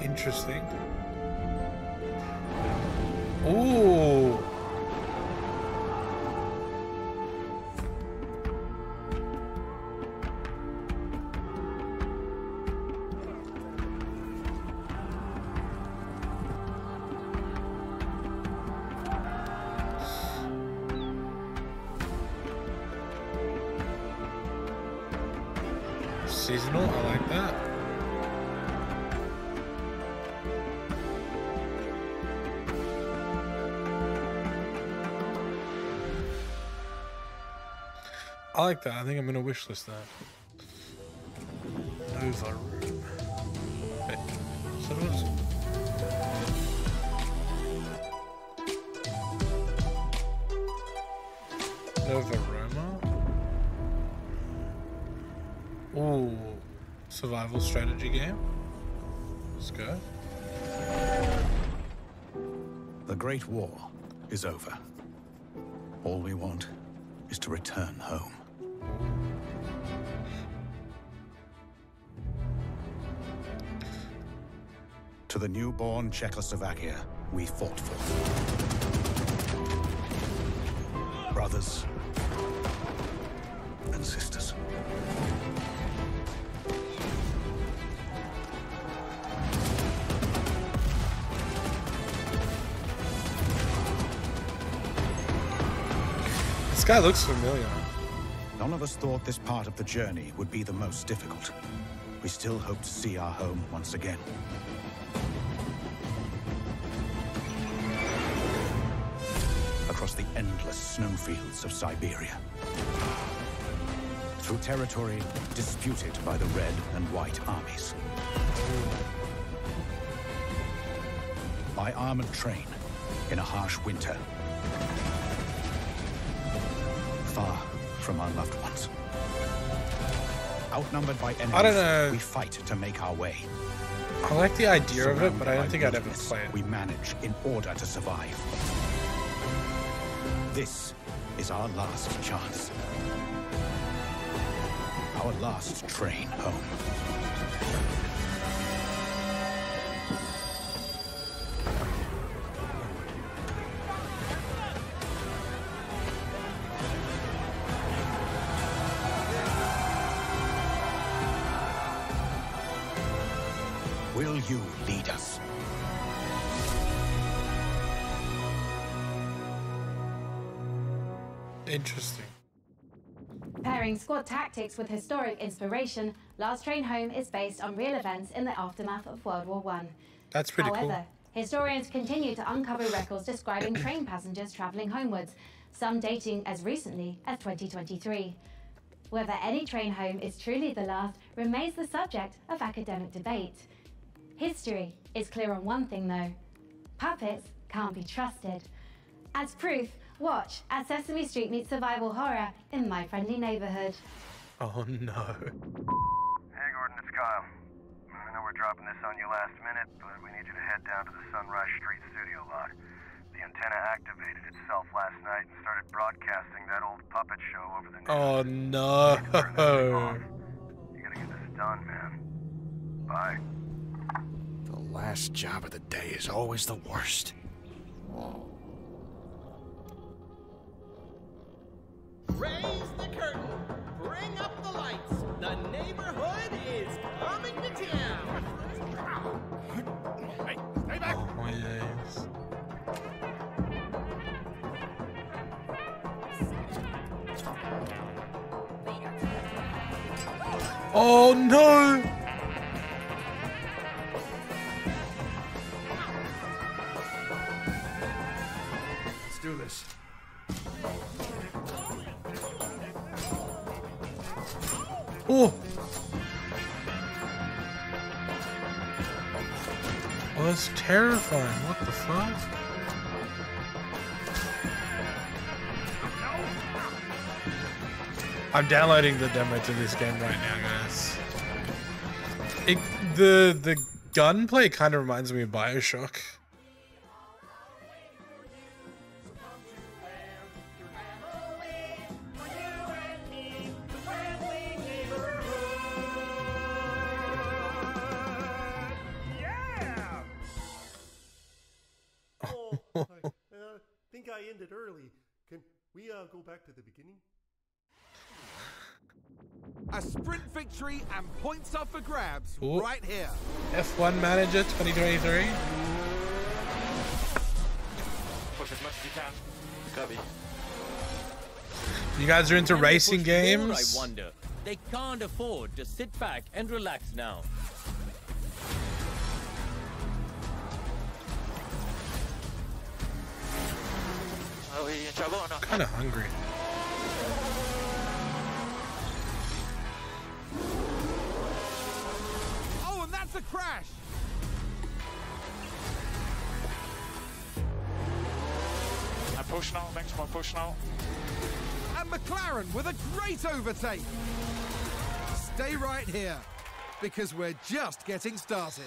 Interesting. Ooh. Seasonal, I like that. I like that. I think I'm gonna wishlist that. Nova room. Wait, so it was... Nova Roma. Ooh, survival strategy game. Let's go. The Great War is over. All we want is to return home. To the newborn Czechoslovakia we fought for. Brothers and sisters. This guy looks familiar. None of us thought this part of the journey would be the most difficult. We still hope to see our home once again. Across the endless snowfields of Siberia. Through territory disputed by the Red and White armies. By armored train in a harsh winter. Far from our loved ones. Outnumbered by enemies, I don't know. We fight to make our way. I like the idea of it, but I don't think I'd ever Wilderness, play it. We manage in order to survive. This is our last chance. Our last train home. Will you lead us? Interesting. Pairing squad tactics with historic inspiration, Last Train Home is based on real events in the aftermath of World War I. That's pretty cool. However, historians continue to uncover records describing train passengers travelling homewards, some dating as recently as 2023. Whether any train home is truly the last remains the subject of academic debate. History is clear on one thing though. Puppets can't be trusted. As proof, watch as Sesame Street meets survival horror in My Friendly Neighborhood. Oh no. Hey Gordon, it's Kyle. I know we're dropping this on you last minute, but we need you to head down to the Sunrise Street studio lot. The antenna activated itself last night and started broadcasting that old puppet show over the news. Oh no. You gotta get this done, man. Bye. The last job of the day is always the worst. Raise the curtain. Bring up the lights. The neighborhood is coming to town. Hey, stay back. Oh yes. Oh no. Let's do this. Oh. Oh, that's terrifying. What the fuck? I'm downloading the demo to this game right now, guys. The gunplay kind of reminds me of BioShock. early. Can we go back to the beginning? A sprint victory and points up for grabs right here. F1 Manager 2023. Push as much as you can. Copy. You guys are into racing games? I wonder. They can't afford to sit back and relax now. Are we in trouble or not? Kind of hungry. Oh, and that's a crash. I push now, maximum push now. And McLaren with a great overtake. Stay right here, because we're just getting started.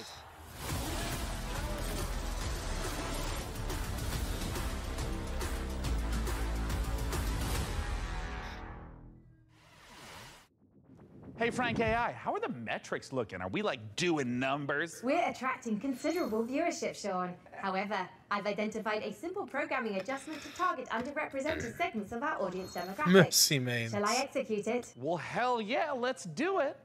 Hey, Frank AI, how are the metrics looking? Are we like doing numbers? We're attracting considerable viewership, Sean. However, I've identified a simple programming adjustment to target underrepresented segments of our audience demographic. Mercy, mains. Shall I execute it? Well, hell yeah, let's do it.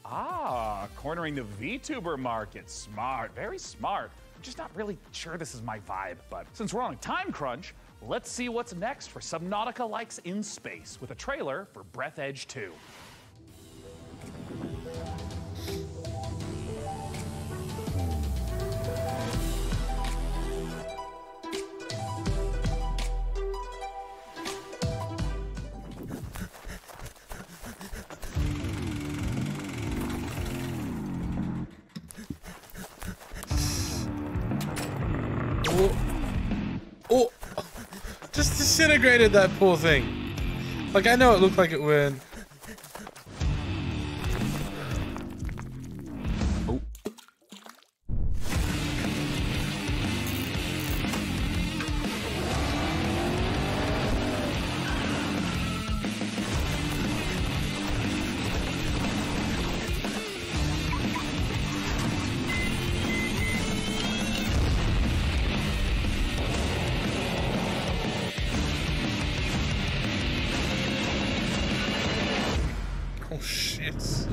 Ah, cornering the VTuber market. Smart, very smart. I'm just not really sure this is my vibe, but since we're on a time crunch, let's see what's next for Subnautica Likes in Space with a trailer for Breath Edge 2. Oh, just disintegrated that poor thing. Like, I know it looked like it would. Oh. Oh shit.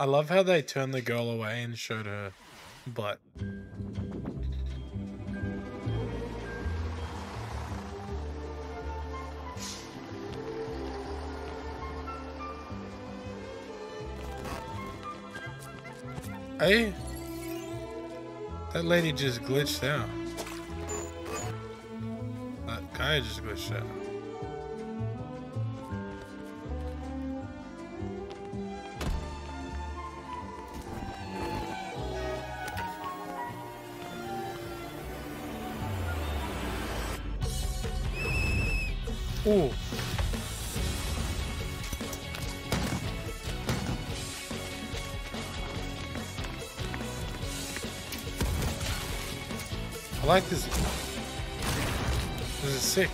I love how they turned the girl away and showed her butt. Hey, that lady just glitched out. That guy just glitched out. Ooh. I like this. This is sick.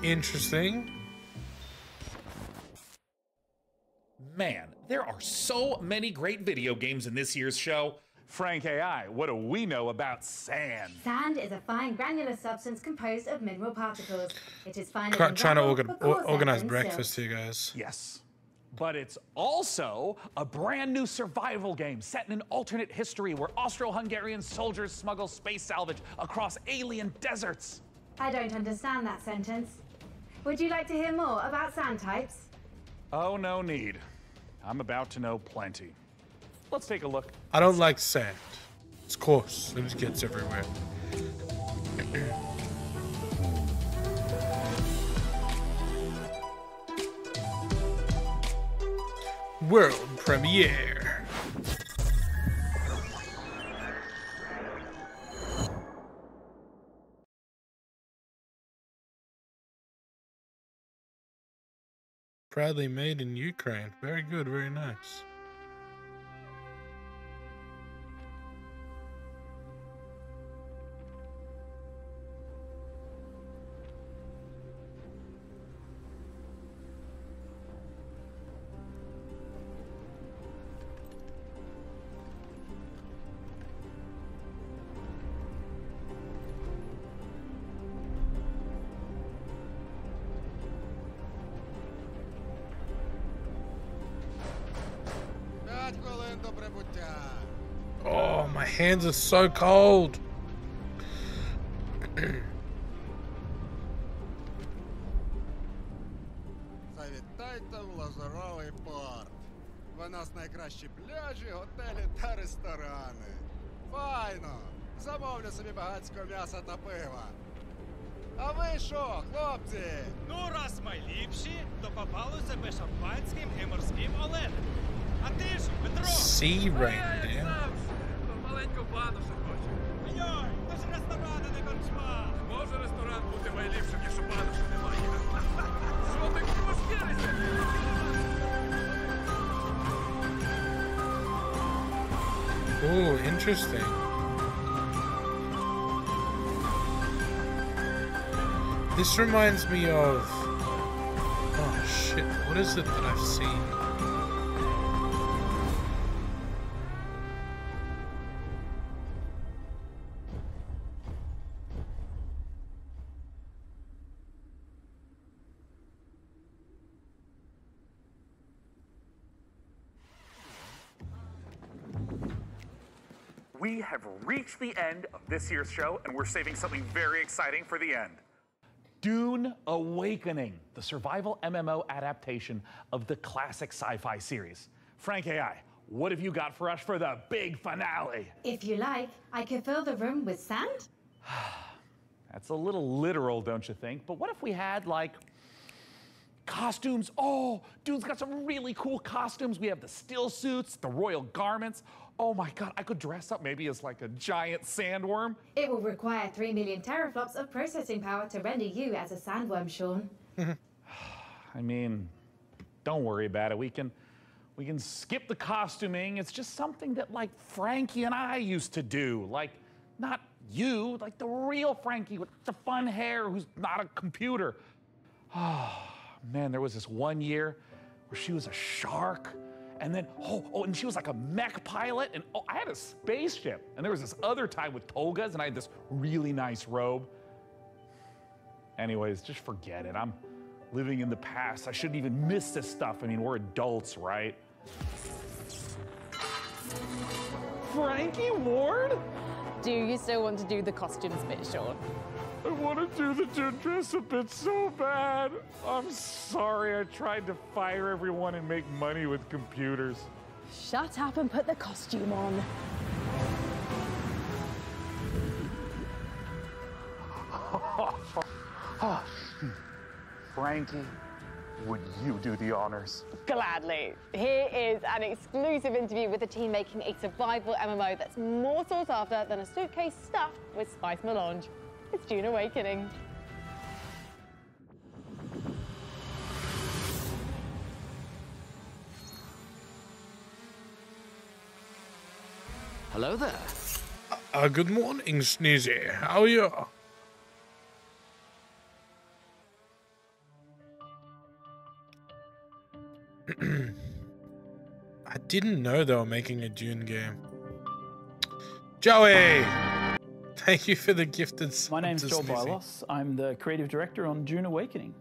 Interesting. Man, there are so many great video games in this year's show. Frank AI, what do we know about sand? Sand is a fine granular substance composed of mineral particles. It is finer Trying to gravel, but coarser organize than breakfast silt. to you guys. Yes. But it's also a brand new survival game set in an alternate history where Austro-Hungarian soldiers smuggle space salvage across alien deserts. I don't understand that sentence. Would you like to hear more about sand types? Oh, no need. I'm about to know plenty. Let's take a look. I don't like sand. It's coarse. It just gets everywhere. World premiere. Proudly made in Ukraine. Very good, very nice. Oh, my hands are so cold. Завітайте в Лазуровий порт. У нас найкращі пляжі, готелі та ресторани. Файно! Замовлю собі багатського м'яса та пива. А ви що, хлопці? Ну, раз ми ліпші, то попало себе шампанським і морським оленем. А ти ж, Петро! Sea reindeer. Маленьку бану ще хочу. Йой, то ж ресторан, а не корчма. Може ресторан бути найліпшим, ніж у бану, що немає. Що ти кошкірися? Oh, interesting. This reminds me of... Oh shit, what is it that I've seen? We have reached the end of this year's show, and we're saving something very exciting for the end. Dune Awakening, the survival MMO adaptation of the classic sci-fi series. Frank AI, what have you got for us for the big finale? If you like, I could fill the room with sand. That's a little literal, don't you think? But what if we had, like, costumes? Oh, Dune's got some really cool costumes. We have the still suits, the royal garments. Oh my God, I could dress up maybe as like a giant sandworm. It will require 3 million teraflops of processing power to render you as a sandworm, Sean. I mean, don't worry about it. We can skip the costuming. It's just something that like Frankie and I used to do. Like, not you, like the real Frankie with the fun hair who's not a computer. Oh, man, there was this one year where she was a shark. And then, and she was like a mech pilot, and I had a spaceship. And there was this other time with togas, and I had this really nice robe. Anyways, just forget it. I'm living in the past. I shouldn't even miss this stuff. I mean, we're adults, right? Frankie Ward? Do you still want to do the costumes bit, Sean? I want to do the Dune dress up bit so bad. I'm sorry, I tried to fire everyone and make money with computers. Shut up and put the costume on. Frankie, would you do the honors? Gladly. Here is an exclusive interview with the team making a survival MMO that's more sought after than a suitcase stuffed with spice melange. It's Dune Awakening. Hello there. Good morning, Sneezy. How are you? I didn't know they were making a Dune game. Joey! Thank you for the gifted sub. My name's to Joel Sneezy. Bylos. I'm the creative director on Dune Awakening.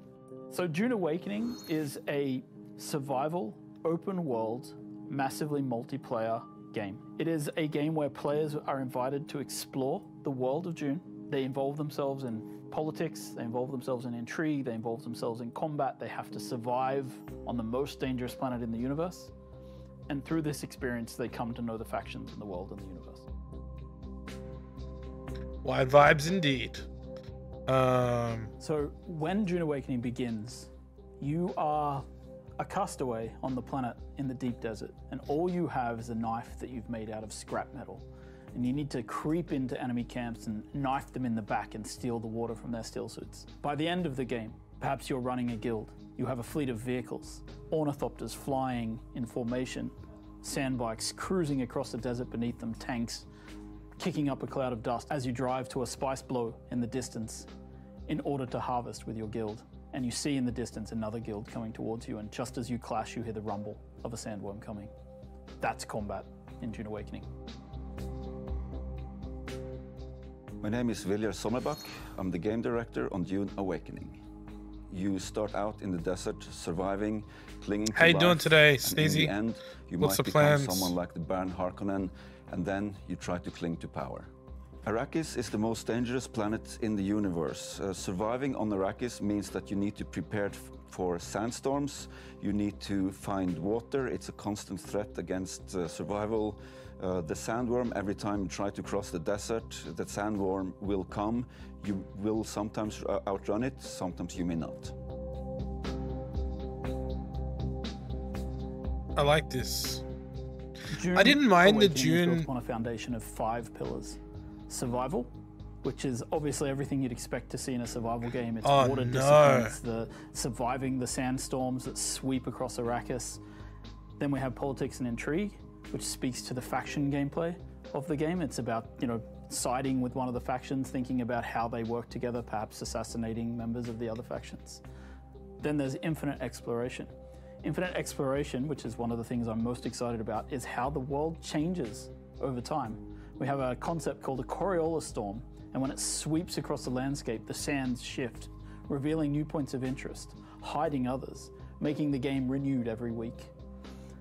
So Dune Awakening is a survival, open world, massively multiplayer game. It is a game where players are invited to explore the world of Dune. They involve themselves in politics, they involve themselves in intrigue, they involve themselves in combat, they have to survive on the most dangerous planet in the universe. And through this experience, they come to know the factions in the world and the universe. Wide vibes indeed. So when Dune Awakening begins, you are a castaway on the planet in the deep desert, and all you have is a knife that you've made out of scrap metal. And you need to creep into enemy camps and knife them in the back and steal the water from their still suits. By the end of the game, perhaps you're running a guild. You have a fleet of vehicles, ornithopters flying in formation, sandbikes cruising across the desert beneath them, tanks kicking up a cloud of dust as you drive to a spice blow in the distance in order to harvest with your guild. And you see in the distance another guild coming towards you, and just as you clash, you hear the rumble of a sandworm coming. That's combat in Dune Awakening. My name is Viljar Sommerbach. I'm the game director on Dune Awakening. you start out in the desert, surviving, clinging to How you life, doing today, and in Sneezy? the end, you What's might the become plans? someone like the Baron Harkonnen, and then you try to cling to power. Arrakis is the most dangerous planet in the universe. Surviving on Arrakis means that you need to prepare for sandstorms, you need to find water, it's a constant threat against survival. The sandworm, every time you try to cross the desert, the sandworm will come. You will sometimes outrun it, sometimes you may not. I like this. Dune I didn't mind the Awakening is Dune. built on a foundation of 5 pillars. Survival, which is obviously everything you'd expect to see in a survival game. It's Oh, water no. discipline, it's the surviving the sandstorms that sweep across Arrakis. Then we have politics and intrigue, which speaks to the faction gameplay of the game. It's about, siding with one of the factions, thinking about how they work together, perhaps assassinating members of the other factions. Then there's infinite exploration. Infinite exploration, which is one of the things I'm most excited about, is how the world changes over time. We have a concept called a Coriolis storm, and when it sweeps across the landscape, the sands shift, revealing new points of interest, hiding others, making the game renewed every week.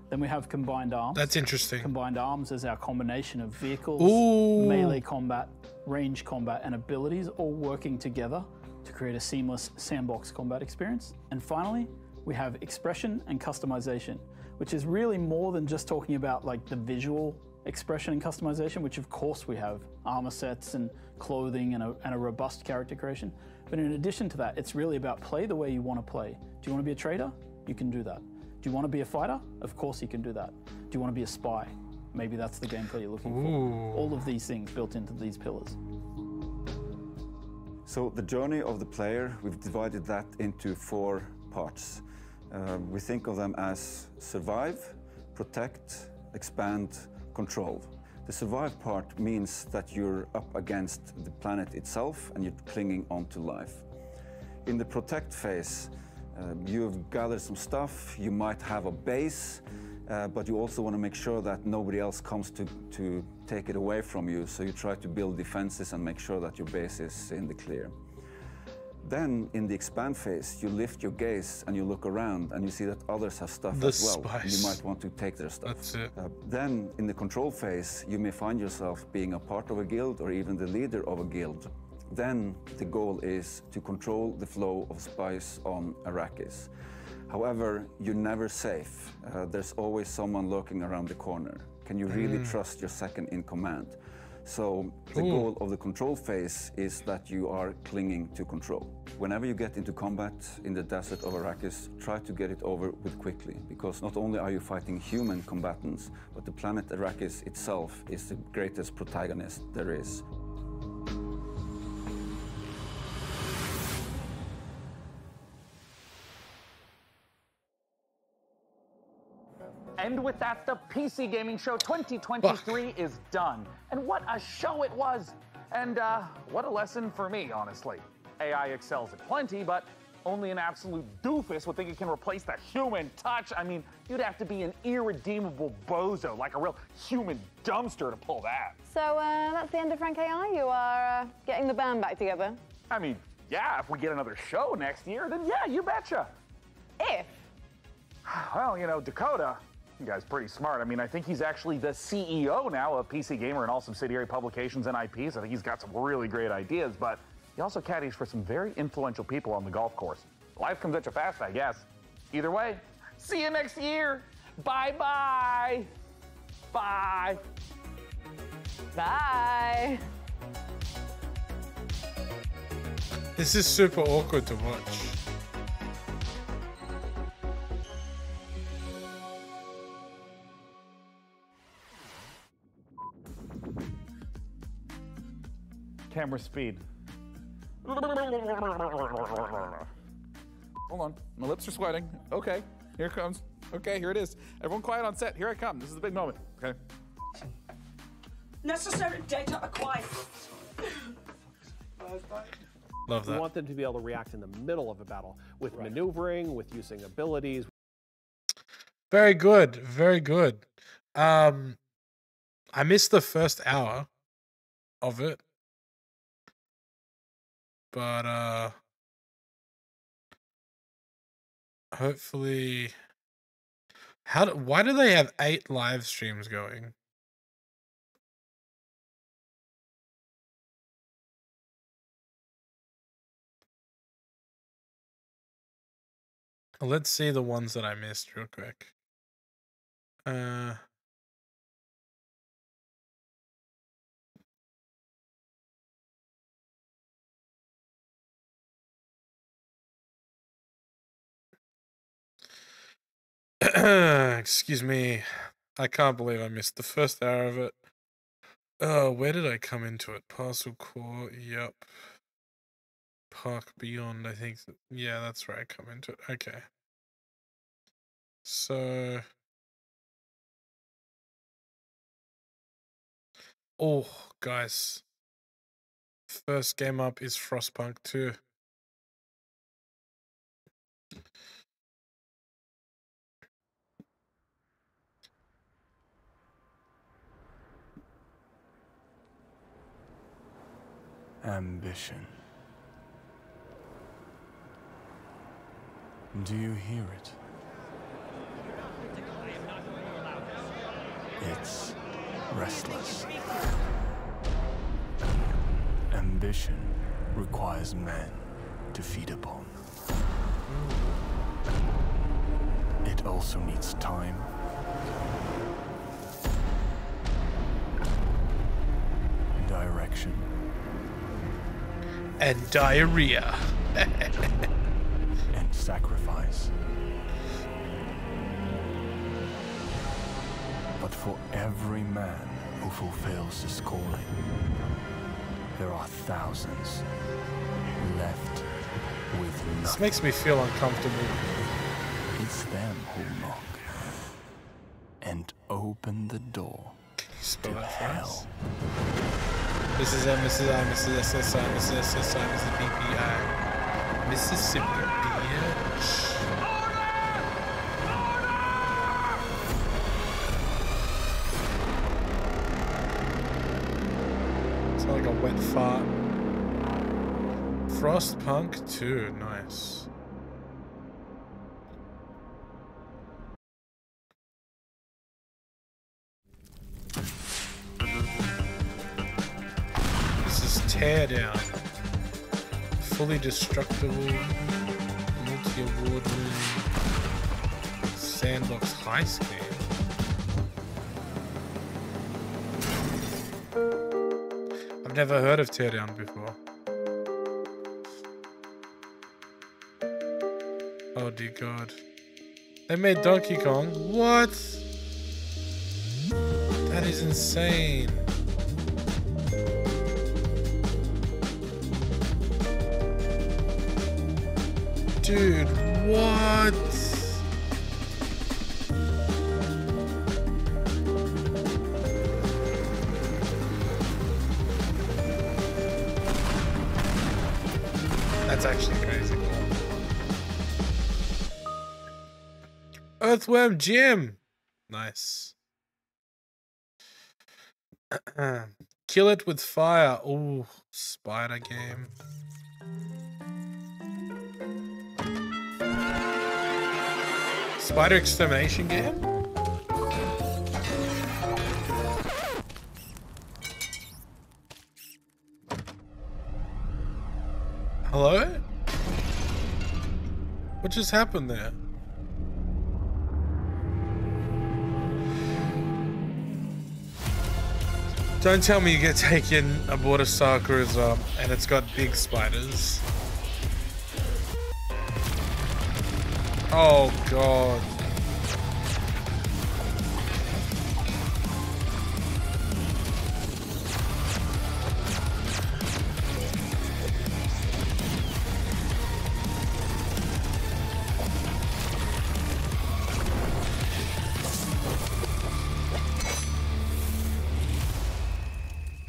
Then we have combined arms. That's interesting. Combined arms is our combination of vehicles, Ooh. melee combat, range combat, and abilities all working together to create a seamless sandbox combat experience. And finally, we have expression and customization, which is really more than just talking about like the visual expression and customization, which of course we have armor sets and clothing and a robust character creation. But in addition to that, it's really about play the way you want to play. Do you want to be a trader? You can do that. Do you want to be a fighter? Of course you can do that. Do you want to be a spy? Maybe that's the gameplay you're looking for. All of these things built into these pillars. So the journey of the player, we've divided that into 4 parts. We think of them as survive, protect, expand, control. The survive part means that you're up against the planet itself and you're clinging onto life. In the protect phase, you've gathered some stuff, you might have a base, but you also want to make sure that nobody else comes to take it away from you, so you try to build defenses and make sure that your base is in the clear. Then, in the expand phase, you lift your gaze and you look around and you see that others have stuff as well. And you might want to take their stuff. That's it. Then, in the control phase, you may find yourself being a part of a guild or even the leader of a guild. Then, the goal is to control the flow of spice on Arrakis. However, you're never safe. There's always someone lurking around the corner. Can you really trust your second in command? So the goal of the control phase is that you are clinging to control. Whenever you get into combat in the desert of Arrakis, try to get it over with quickly, because not only are you fighting human combatants, but the planet Arrakis itself is the greatest protagonist there is. And with that, the PC Gaming Show 2023 is done. And what a show it was! And what a lesson for me, honestly. AI excels at plenty, but only an absolute doofus would think it can replace the human touch. I mean, you'd have to be an irredeemable bozo, like a real human dumpster to pull that. So that's the end of Frank AI? You are getting the band back together? I mean, yeah, if we get another show next year, then yeah, you betcha. If? Well, you know, Dakota, the guy's pretty smart. I mean, I think he's actually the CEO now of PC Gamer and all subsidiary publications and IPs. I think he's got some really great ideas, but he also caddies for some very influential people on the golf course. Life comes at you fast, I guess. Either way, see you next year. Bye-bye. Bye. Bye. This is super awkward to watch. Camera speed. Hold on, my lips are sweating. Okay, here it comes. Okay, here it is. Everyone quiet on set. Here I come. This is the big moment. Okay. Necessary data acquired. Love that. We want them to be able to react in the middle of a battle with maneuvering, with using abilities. Very good. Very good. I missed the first hour of it. But Hopefully. Why do they have 8 live streams going? Let's see the ones that I missed real quick. Excuse me. I can't believe I missed the first hour of it. Oh, where did I come into it? Parcel Core, yep. Park Beyond, I think. Yeah, that's where I come into it. Okay. So... Oh, guys. First game up is Frostpunk 2. Ambition. Do you hear it? It's restless. Ambition requires men to feed upon. It also needs time, direction, and diarrhea. And sacrifice. But for every man who fulfills this calling, there are thousands left with nothing. This makes me feel uncomfortable. It's them who knock and open the door to hell. This is Mrs. I, Mrs. SSI, Mrs. SSI, Mrs. BPI. Mississippi, bitch. It's like a wet fart. Frostpunk 2, nice. Teardown. Fully destructible. Multi-award winning. Sandbox heist game. I've never heard of Teardown before. Oh dear God. They made Donkey Kong. What? That is insane. Dude, what? That's actually crazy cool. Earthworm Jim! Nice. Kill it with fire. Ooh, spider game. Spider extermination game? Hello? What just happened there? Don't tell me you get taken aboard a Star Cruiser and it's got big spiders. Oh God.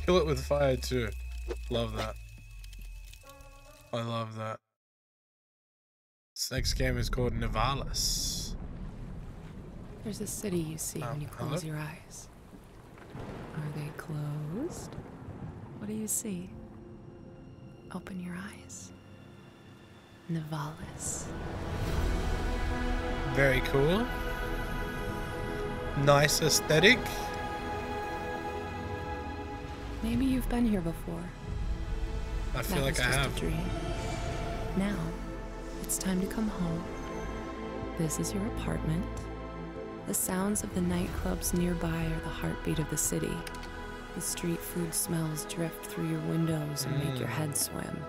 Kill it with fire too. Love that. I love that. This next game is called Nivalis. There's a city you see when you close your eyes. Are they closed? What do you see? Open your eyes. Nivalis. Very cool. Nice aesthetic. Maybe you've been here before. I feel That like was I just a have. dream. Now, it's time to come home. This is your apartment. The sounds of the nightclubs nearby are the heartbeat of the city. The street food smells drift through your windows and make your head swim.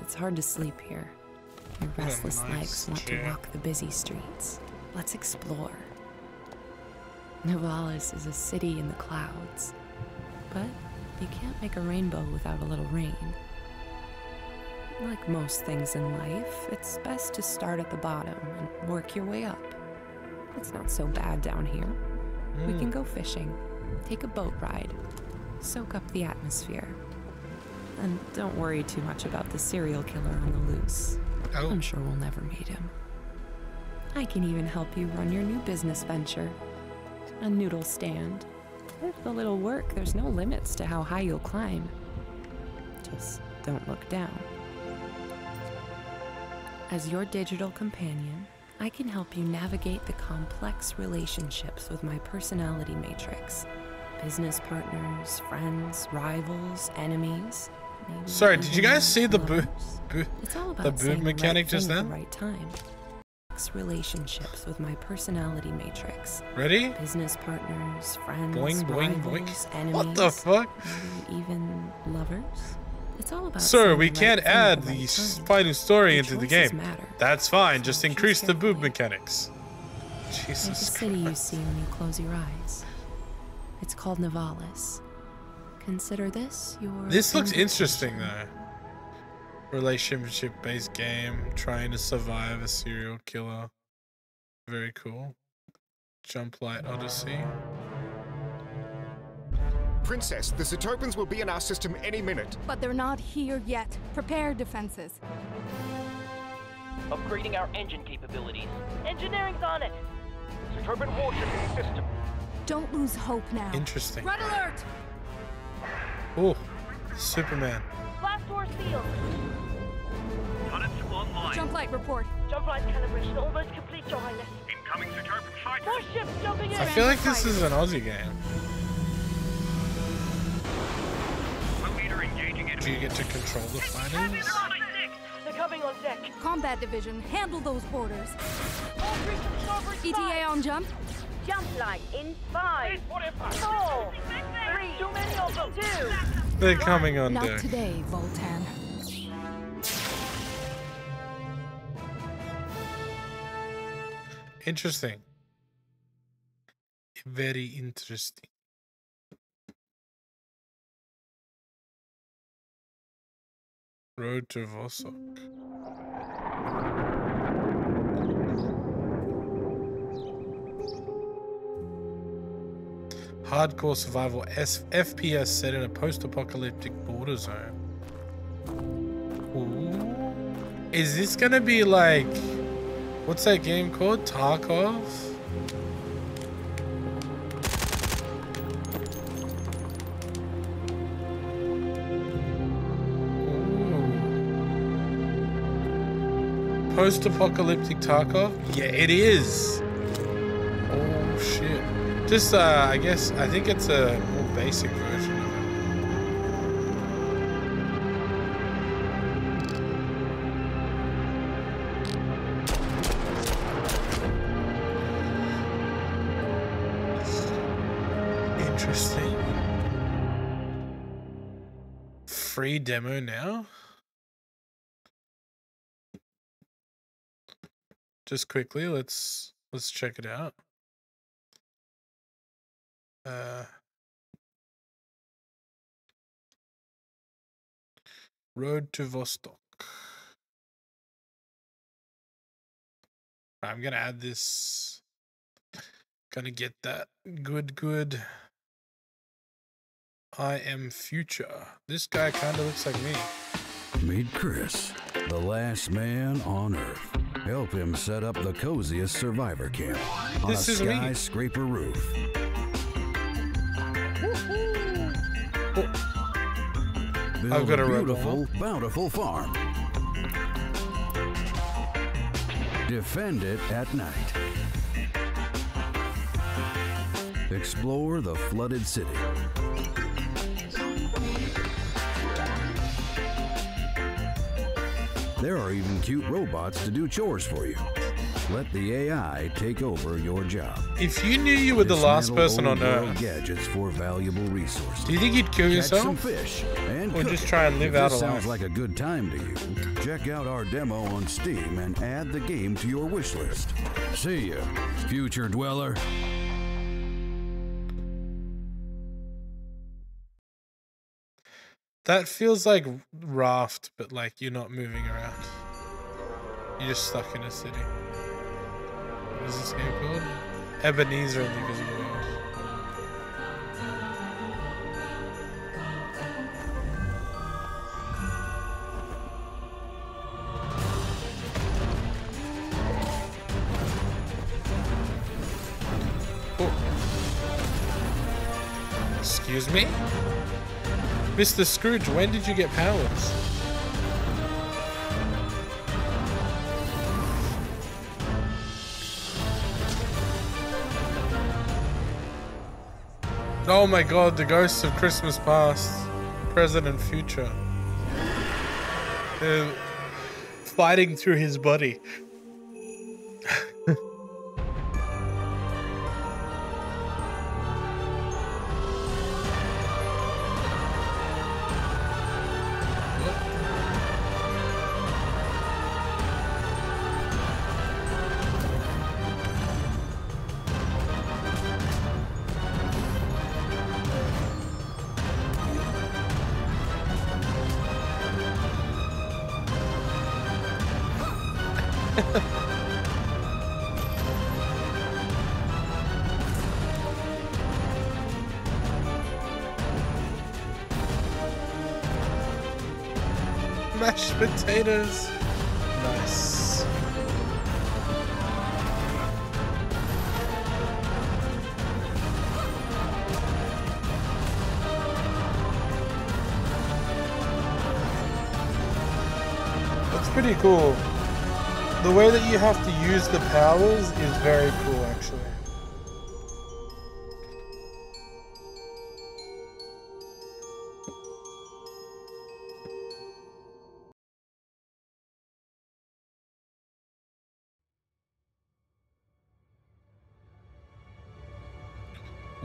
It's hard to sleep here. Your What a restless nice legs want to chair. walk the busy streets. Let's explore. Novalis is a city in the clouds, but you can't make a rainbow without a little rain. Like most things in life, it's best to start at the bottom and work your way up. It's not so bad down here. We can go fishing, take a boat ride, soak up the atmosphere. And don't worry too much about the serial killer on the loose. I'm sure we'll never meet him. I can even help you run your new business venture. A noodle stand. With a little work, there's no limits to how high you'll climb. Just don't look down. As your digital companion, I can help you navigate the complex relationships with my personality matrix. Business partners, friends, rivals, enemies. Maybe Sorry, did you guys see the It's all about the saying boot mechanic right just thing at then? the right time. Relationships with my personality matrix. Ready? Business partners, friends, Boing, boing, rivals, boing. enemies. What the fuck? Maybe even lovers. It's all about Sir, saying we the can't right thing at add the the right time. fighting story Your into the choices game. matter. That's fine, just increase the boot mechanics. There's a Jesus city you Christ. see when you close your eyes. It's called Novalis. Consider this your... This looks invitation. interesting though. Relationship-based game, trying to survive a serial killer. Very cool. Jump Light Odyssey. Princess, the Zetopans will be in our system any minute. But they're not here yet. Prepare defenses. Upgrading our engine capabilities. Engineering's on it. Zetopan warship in the system. Don't lose hope now. Interesting. Red alert! Oh, Superman. Blast door sealed. Units online. Jump light report. Jump light calibration almost complete, Your Highness. Incoming Zetopan fighter. More ships jumping in. I feel like this is an Aussie game. Leader engaging enemy. Do you get to control the fighters? They're coming on deck. Combat division, handle those boarders. All three to the starboard ETA on jump. Jump light in 5, 4, 3. Too many of them. 2. They're coming on Not deck. today, Voltan. Interesting. Very interesting. Road to Vostok. Hardcore survival FPS set in a post-apocalyptic border zone. Ooh. Is this gonna be like, what's that game called? Tarkov? Post-apocalyptic Tarkov? Yeah, it is. Oh shit. Just I guess I think it's a more basic version of it. Interesting. Free demo now? Just quickly, let's check it out. Road to Vostok. I'm gonna add this. Gonna get that good. I am future. This guy kind of looks like me. Meet Chris, the last man on Earth. Help him set up the coziest survivor camp on a skyscraper roof. Build I've got a a beautiful, bountiful farm. Defend it at night. Explore the flooded city. There are even cute robots to do chores for you. Let the AI take over your job. If you knew you were the last person on Earth, gadgets for valuable resources. do you think you'd kill Catch yourself? some fish and or cook just it. try and live If out this a sounds life? like a good time to you, check out our demo on Steam and add the game to your wish list. See ya, future dweller. That feels like Raft, but like you're not moving around. You're just stuck in a city. What is this game called? Ebenezer and the Invisible World. Oh. Excuse me? Mr. Scrooge, when did you get powers? Oh my god, the ghosts of Christmas past, present and future. They're fighting through his body. Mashed potatoes. Nice. That's pretty cool. The way that you have to use the powers is very cool, actually.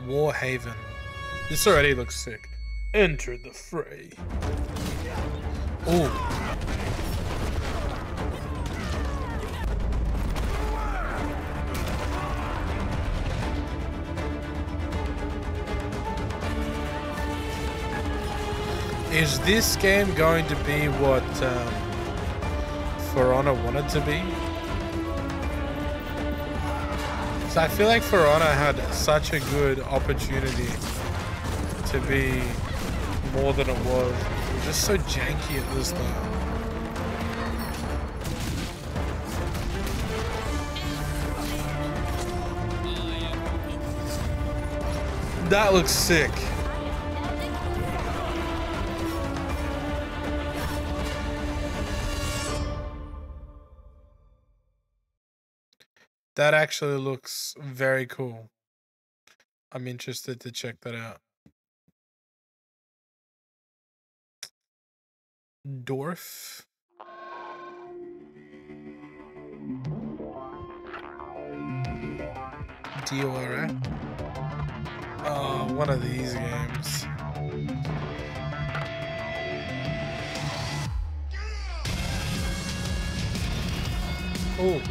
Warhaven. This already looks sick. Enter the fray. Oh. Is this game going to be what For Honor wanted to be? So I feel like For Honor had such a good opportunity to be more than it was. It was just so janky at the start. That looks sick. That actually looks very cool. I'm interested to check that out. Dwarf. DORA. Oh, one of these games. Oh.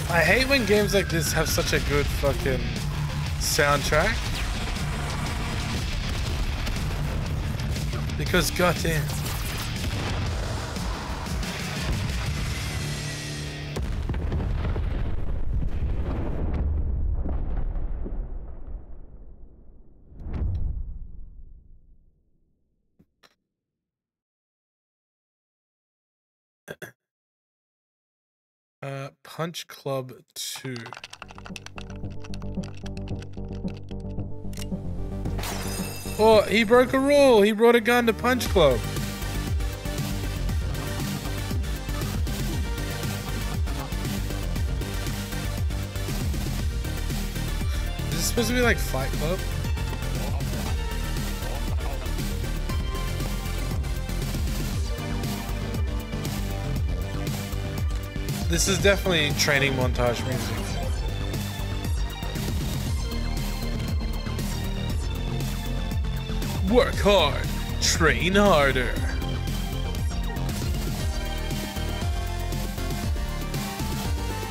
I hate when games like this have such a good fucking soundtrack. Because goddamn. Punch Club 2. Oh, he broke a rule. He brought a gun to Punch Club. Is this supposed to be like Fight Club? This is definitely training montage music. Work hard, train harder.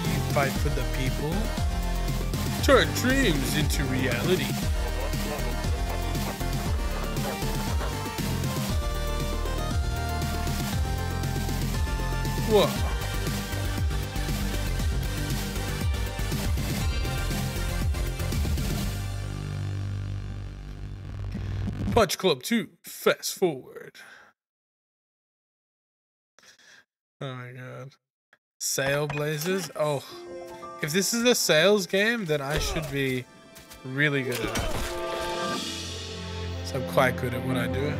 You fight for the people. Turn dreams into reality. Whoa. Punch Club 2, fast forward. Oh my god. Sail Blazers? Oh. If this is a sales game, then I should be really good at it. So I'm quite good at what I do.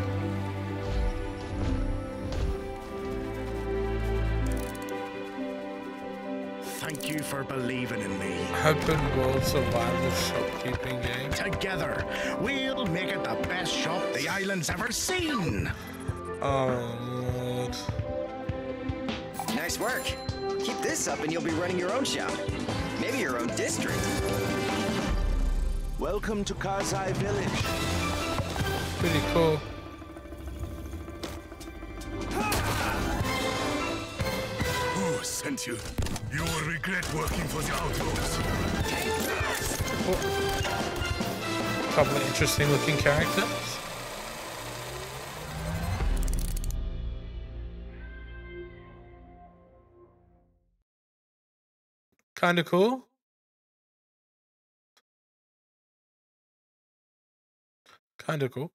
Thank you for believing in me. Open world survival shopkeeping game. Together, we'll make it the best shop the island's ever seen. Oh, Lord. Nice work. Keep this up and you'll be running your own shop. Maybe your own district. Welcome to Kazai Village. Pretty cool. Who sent you? You will regret working for the Outlaws. Couple of interesting looking characters. Kind of cool. Kind of cool.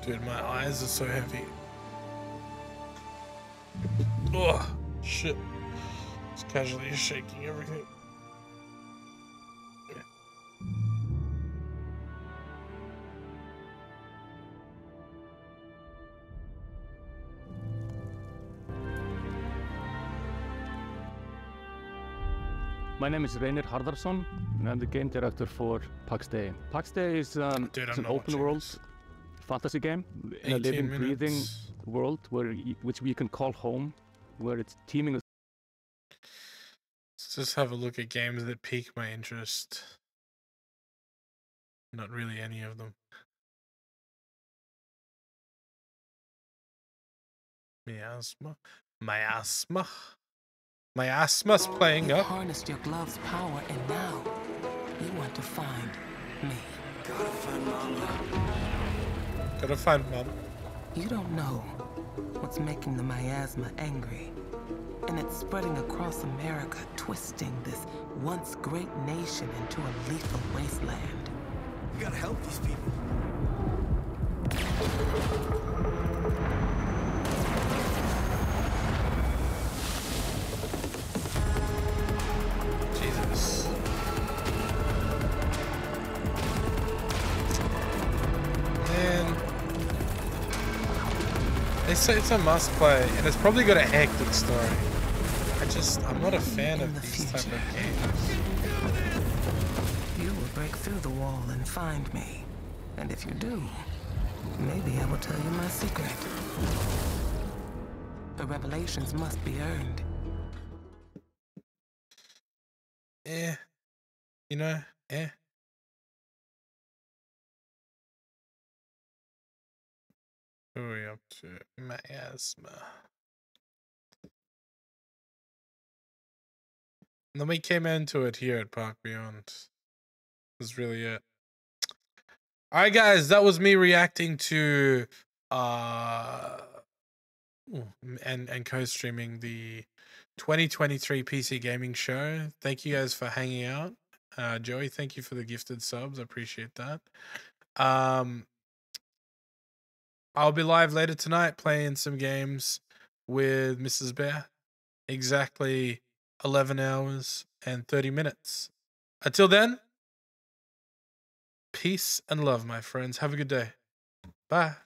Dude, my eyes are so heavy. Oh, shit. It's casually shaking everything. My name is Reynir Harðarsson, and I'm the game director for Pax Day. Pax Day is it's an open world fantasy game, in a living, breathing world which we can call home, where it's teeming with. Let's just have a look at games that pique my interest. Not really any of them. Miasma. Miasma. My asthma's playing up. Harnessed your glove's power, and now you want to find me. Gotta find Mama. Gotta find Mom. You don't know what's making the miasma angry, and it's spreading across America, twisting this once great nation into a lethal wasteland. We gotta help these people. Jesus. Man. They say it's a must play, and it's probably got a hectic story. I'm not a fan of these type of games. You will break through the wall and find me. And if you do, maybe I will tell you my secret. The revelations must be earned. You know, Who are we up to? Miasma. And then we came into it here at Park Beyond. That's really it. Alright guys, that was me reacting to and co-streaming the 2023 PC Gaming Show. Thank you guys for hanging out. Joey, thank you for the gifted subs. I appreciate that. I'll be live later tonight playing some games with Mrs. Bear. Exactly 11 hours and 30 minutes. Until then, peace and love, my friends. Have a good day. Bye.